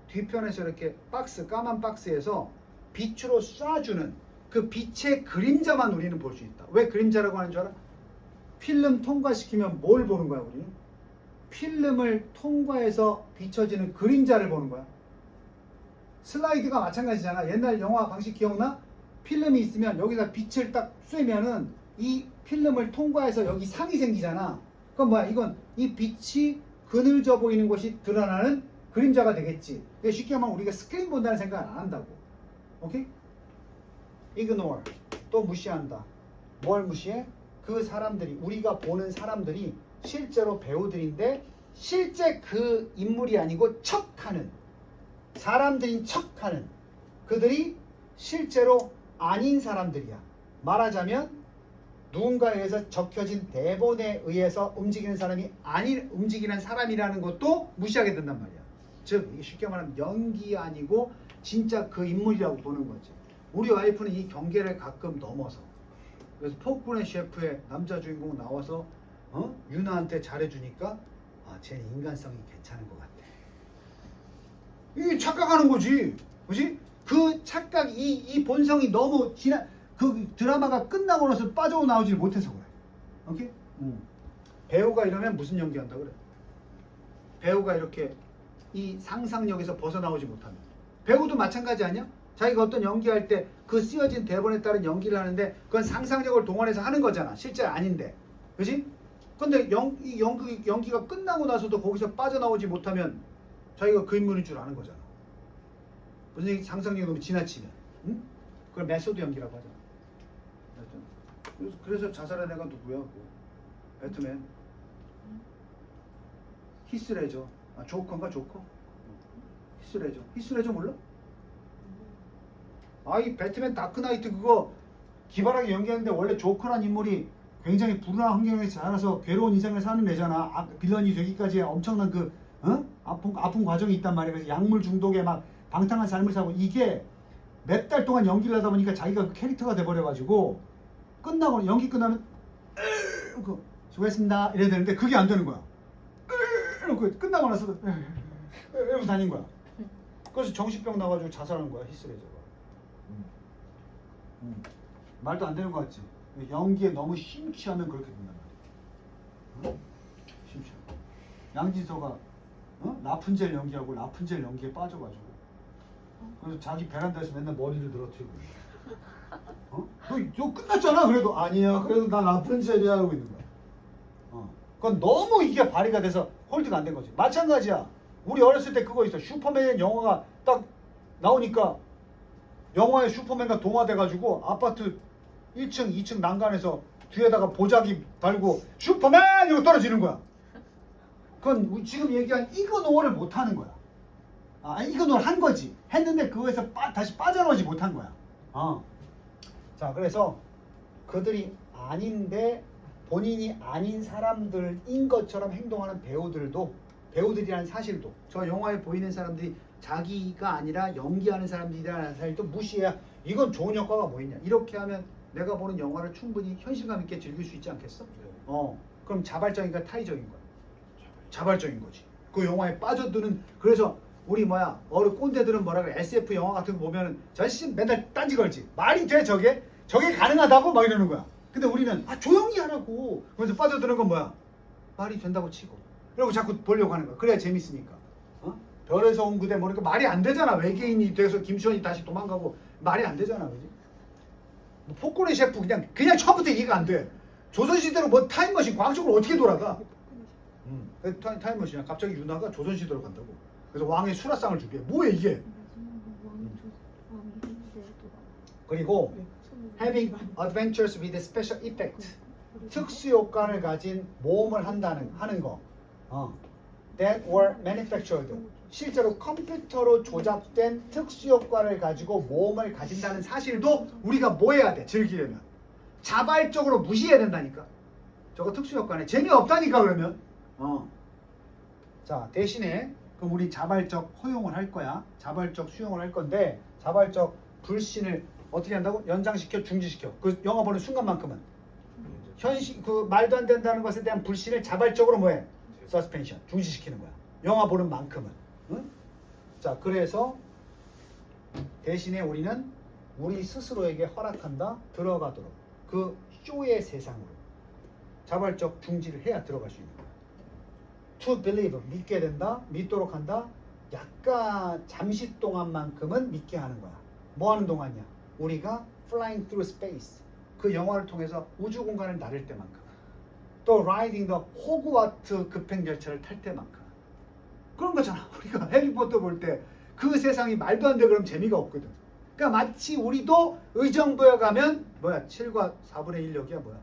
뒤편에서 이렇게 박스, 까만 박스에서 빛으로 쏴주는 그 빛의 그림자만 우리는 볼 수 있다. 왜 그림자라고 하는 줄 알아? 필름 통과시키면 뭘 보는 거야, 우리는? 필름을 통과해서 비춰지는 그림자를 보는 거야. 슬라이드가 마찬가지잖아. 옛날 영화 방식 기억나? 필름이 있으면 여기다 빛을 딱 쐬면은 이 필름을 통과해서 여기 상이 생기잖아. 그럼 뭐야? 이건 이 빛이 그늘져 보이는 것이 드러나는 그림자가 되겠지. 쉽게 말하면 우리가 스크린 본다는 생각을 안 한다고. 오케이? ignore. 또 무시한다. 뭘 무시해? 그 사람들이, 우리가 보는 사람들이 실제로 배우들인데 실제 그 인물이 아니고 척하는, 사람들인 척하는, 그들이 실제로 아닌 사람들이야. 말하자면 누군가에 의해서 적혀진 대본에 의해서 움직이는 사람이 아닌 움직이는 사람이라는 것도 무시하게 된단 말이야. 즉 이게 쉽게 말하면 연기 아니고 진짜 그 인물이라고 보는 거지. 우리 와이프는 이 경계를 가끔 넘어서, 그래서 폭군의 셰프의 남자 주인공 나와서 유나한테 잘해주니까 쟤는 인간성이 괜찮은 것 같아. 이게 착각하는 거지, 그지? 그 착각, 이 본성이 너무 그 드라마가 끝나고 나서 빠져나오질 못해서 그래. 오케이? 배우가 이러면 무슨 연기한다 그래? 배우가 이렇게 이 상상력에서 벗어나오지 못하면. 배우도 마찬가지 아니야? 자기가 어떤 연기할 때 그 쓰여진 대본에 따른 연기를 하는데 그건 상상력을 동원해서 하는 거잖아. 실제 아닌데. 그지? 근데 이 연기가 끝나고 나서도 거기서 빠져나오지 못하면 자기가 그 인물인 줄 아는 거잖아. 무슨 상상력이 너무 지나치면. 응? 그걸 메소드 연기라고 하잖아. 그래서 자살한 애가 누구야? 배트맨. 히스레저. 조커인가 조커? 히스레저. 히스레저 몰라? 이 배트맨 다크나이트 그거 기발하게 연기하는데 원래 조커란 인물이 굉장히 불운한 환경에서 자라서 괴로운 인생을 사는 애잖아. 빌런이 되기까지 엄청난 그 아픈 과정이 있단 말이야. 그래서 약물 중독에 막 방탕한 삶을 살고, 이게 몇 달 동안 연기를 하다 보니까 자기가 그 캐릭터가 돼버려가지고 끝나고 연기 끝나면 수고했습니다 이래야 되는데 그게 안 되는 거야. 끝나고 나서도 이러고 다닌 거야. 그래서 정신병 나가지고 자살한 거야, 히스레저가. 말도 안 되는 거 같지? 연기에 너무 심취하면 그렇게 된단 말이야. 심취하면. 양지서가 라푼젤 연기하고 라푼젤 연기에 빠져가지고 그래서 자기 베란다에서 맨날 머리를 늘어뜨리고 너 끝났잖아. 그래도 아니야. 그래도 난 라푼젤이야 하고 있는 거야. 그건 너무 이게 발휘가 돼서 홀드가 안 된 거지. 마찬가지야. 우리 어렸을 때 그거 있어. 슈퍼맨 영화가 딱 나오니까 영화에 슈퍼맨과 동화돼가지고 아파트 1층, 2층 난간에서 뒤에다가 보자기 달고 슈퍼맨! 이러고 떨어지는 거야. 그건 지금 얘기한 이그노어를 못하는 거야. 이그노어를 한 거지. 했는데 그거에서 다시 빠져나오지 못한 거야. 자, 그래서 그들이 아닌데 본인이 아닌 사람들인 것처럼 행동하는 배우들이라는 사실도, 저 영화에 보이는 사람들이 자기가 아니라 연기하는 사람들이라는 사실도 무시해야 이건 좋은 효과가 뭐 있냐. 이렇게 하면 내가 보는 영화를 충분히 현실감 있게 즐길 수 있지 않겠어? 그럼 자발적인가 타의적인 거야? 자발적인 거지. 그 영화에 빠져드는. 그래서 우리 어른 꼰대들은 뭐라 그래? SF 영화 같은 거 보면은 저씨 맨날 딴지 걸지. 말이 돼 저게? 저게 가능하다고? 막 이러는 거야. 근데 우리는 조용히 하라고. 그래서 빠져드는 건 뭐야? 말이 된다고 치고. 그리고 자꾸 보려고 하는 거야. 그래야 재밌으니까. 별에서 온 그대 모르니까 말이 안 되잖아. 외계인이 돼서 김수현이 다시 도망가고 말이 안 되잖아, 그지? 폭군의 셰프 그냥 처음부터 이해가 안 돼. 조선시대로 뭐 타임머신 광적으로 어떻게 돌아가? 타임머신이야. 갑자기 유나가 조선시대로 간다고. 그래서 왕의 수라상을 주게. 뭐야 이게? 그리고 having adventures with special effect, 특수 효과를 가진 모험을 하는 거. That were manufactured. 실제로 컴퓨터로 조작된 특수 효과를 가지고 모험을 가진다는 사실도 우리가 뭐 해야 돼? 즐기려면 자발적으로 무시해야 된다니까. 저거 특수 효과네. 재미없다니까 그러면. 자, 대신에 그럼 우리 자발적 허용을 할 거야. 자발적 수용을 할 건데, 자발적 불신을 어떻게 한다고? 연장시켜, 중지시켜. 그 영화 보는 순간만큼은 그 말도 안 된다는 것에 대한 불신을 자발적으로 뭐해? 서스펜션 중지시키는 거야. 영화 보는 만큼은. 응? 자, 그래서 대신에 우리는 우리 스스로에게 허락한다. 들어가도록. 그 쇼의 세상으로. 자발적 중지를 해야 들어갈 수 있는 거야. To believe, 믿게 된다. 믿도록 한다. 약간 잠시 동안만큼은 믿게 하는 거야. 뭐 하는 동안이야? 우리가 flying through space. 그 영화를 통해서 우주 공간을 나를 때만큼. 또 riding the 호그와트 급행열차를 탈 때만큼. 그런 거잖아. 우리가 해리포터 볼 때 그 세상이 말도 안 돼 그러면 재미가 없거든. 그러니까 마치 우리도 의정부에 가면 뭐야 7과 4분의 1 여기야 뭐야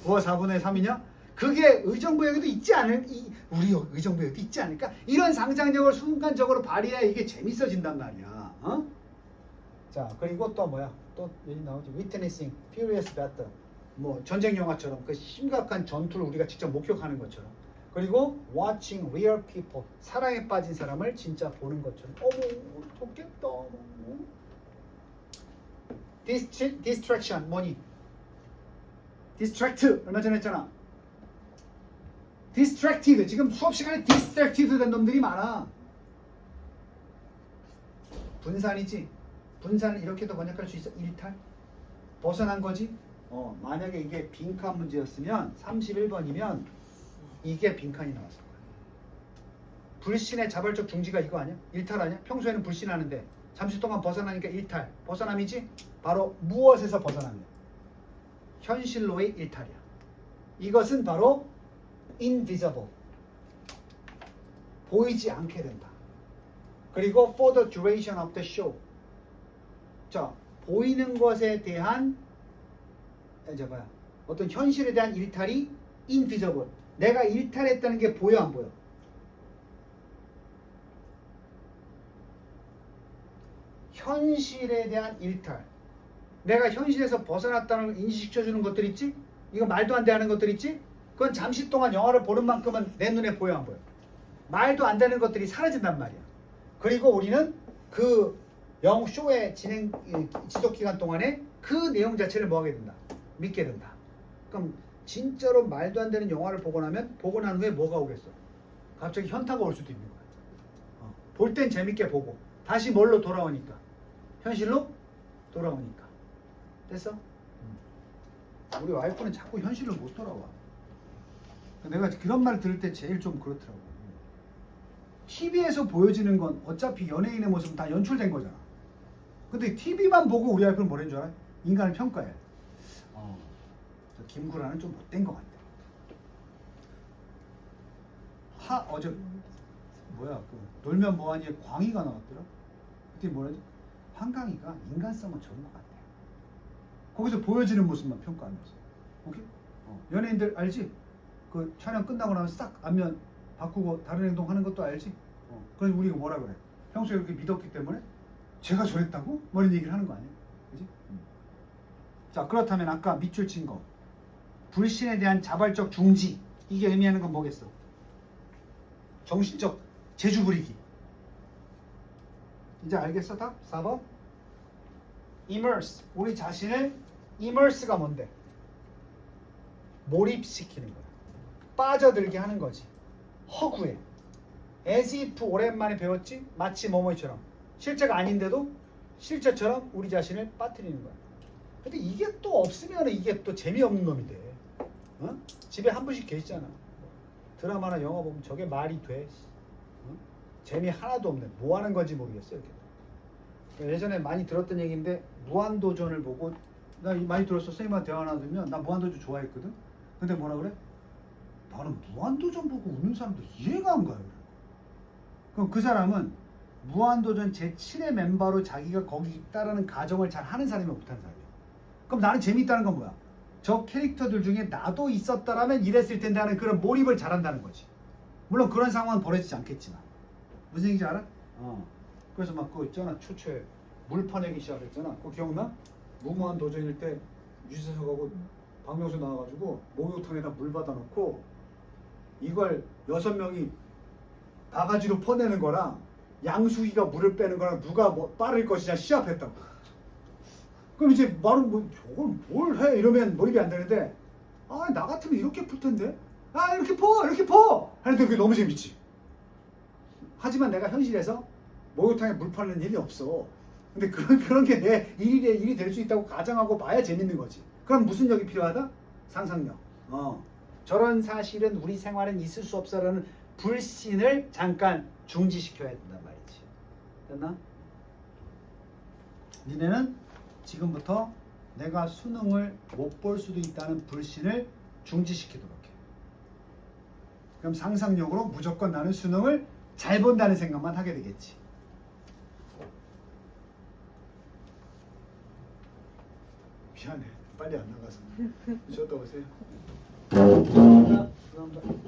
5와 4분의 3이냐? 그게 의정부에도 있지 않을 우리 의정부에도 있지 않을까? 이런 상상력을 순간적으로 발휘해야 이게 재밌어진단 말이야. 어? 자, 그리고 또 뭐야? 또 여기 나오지. Witnessing Furious Battle. 뭐 전쟁 영화처럼 그 심각한 전투를 우리가 직접 목격하는 것처럼. 그리고 watching real people. 사랑에 빠진 사람을 진짜 보는 것처럼. 어머, 좋겠다. Distraction 뭐니? distract 얼마 전에 했잖아. distracted 지금 수업 시간에 distracted 된 놈들이 많아. 분산이지. 분산을 이렇게도 번역할 수 있어. 일탈. 벗어난 거지. 만약에 이게 빈칸 문제였으면 31번이면 이게 빈칸이 나왔을 거야. 불신의 자발적 중지가 이거 아니야? 일탈 아니야? 평소에는 불신하는데 잠시 동안 벗어나니까 일탈. 벗어남이지? 바로 무엇에서 벗어나는 거야? 현실로의 일탈이야. 이것은 바로 invisible. 보이지 않게 된다. 그리고 for the duration of the show. 자, 보이는 것에 대한 어떤 현실에 대한 일탈이 invisible. 내가 일탈했다는 게 보여 안 보여? 현실에 대한 일탈. 내가 현실에서 벗어났다는 걸 인식시켜주는 것들 있지? 이거 말도 안 되는 것들 있지? 그건 잠시 동안 영화를 보는 만큼은 내 눈에 보여 안 보여? 말도 안 되는 것들이 사라진단 말이야. 그리고 우리는 그 쇼의 지속기간 동안에 그 내용 자체를 뭐 하게 된다? 믿게 된다. 그럼 진짜로 말도 안 되는 영화를 보고 나면 보고 난 후에 뭐가 오겠어? 갑자기 현타가 올 수도 있는 거야. 볼 땐 재밌게 보고 다시 뭘로 돌아오니까? 현실로 돌아오니까. 됐어? 우리 와이프는 자꾸 현실로 못 돌아와. 내가 그런 말 들을 때 제일 좀 그렇더라고. TV에서 보여지는 건 어차피 연예인의 모습은 다 연출된 거잖아. 근데 TV만 보고 우리 와이프는 뭐라는 줄 알아? 인간을 평가해. 저 김구라는 좀 못된 것 같아. 어제 뭐야 그 놀면 뭐하니에 광희가 나왔더라. 그때 뭐라지? 한강이가 인간성은 적은 것 같아. 거기서 보여지는 모습만 평가하면서. 오케이? 연예인들 알지? 그 촬영 끝나고 나면 싹 안면 바꾸고 다른 행동하는 것도 알지? 그래서 우리가 뭐라 그래? 평소에 그렇게 믿었기 때문에 제가 저랬다고? 뭐 이런 얘기를 하는 거 아니야? 그지? 자, 그렇다면 아까 밑줄 친 거. 불신에 대한 자발적 중지. 이게 의미하는 건 뭐겠어? 정신적 재주 부리기. 이제 알겠어 다? 4번. immerse. 우리 자신을 immerse가 뭔데? 몰입시키는 거야. 빠져들게 하는 거지. 허구에. as if 오랜만에 배웠지? 마치 뭐뭐처럼. 실제가 아닌데도 실제처럼 우리 자신을 빠뜨리는 거야. 근데 이게 또 없으면 이게 또 재미없는 놈이 돼. 집에 한 분씩 계시잖아. 드라마나 영화 보면 저게 말이 돼. 재미 하나도 없네. 뭐 하는 건지 모르겠어요. 이렇게. 예전에 많이 들었던 얘기인데 무한도전을 보고 나 많이 들었어. 선생님한테 대화 나누면 나 무한도전 좋아했거든. 근데 뭐라 그래? 나는 무한도전 보고 웃는 사람도 이해가 안 가요. 그럼 그 사람은 무한도전 제7의 멤버로 자기가 거기 있다라는 가정을 잘 하는 사람이 못하는 사람이야. 그럼 나는 재미있다는 건 뭐야? 저 캐릭터들 중에 나도 있었다라면 이랬을 텐데 하는 그런 몰입을 잘한다는 거지. 물론 그런 상황은 벌어지지 않겠지만. 무슨 얘기인지 알아? 그래서 막 그거 있잖아. 초초에 물 퍼내기 시작했잖아. 그거 기억나? 무모한 도전일 때 유재석하고 박명수 나와가지고 목욕탕에다 물 받아놓고 이걸 6명이 바가지로 퍼내는 거랑 양수기가 물을 빼는 거랑 누가 뭐 빠를 것이냐 시합했다고. 그럼 이제 말은 뭐 저걸 뭘 해 이러면 몰입이 안 되는데 나 같으면 이렇게 풀 텐데 아 이렇게 퍼 이렇게 퍼 하는데 그게 너무 재밌지. 하지만 내가 현실에서 목욕탕에 물 퍼는 일이 없어. 근데 그런 게 내 일이 될 수 있다고 가정하고 봐야 재밌는 거지. 그럼 무슨 역이 필요하다? 상상력. 저런 사실은 우리 생활엔 있을 수 없어라는 불신을 잠깐 중지시켜야 된단 말이지. 됐나? 니네는 지금부터 내가 수능을 못 볼 수도 있다는 불신을 중지시키도록 해. 그럼 상상력으로 무조건 나는 수능을 잘 본다는 생각만 하게 되겠지. 미안해. 빨리 안 나가서. 쉬었다 오세요. 감사합니다. 감사합니다.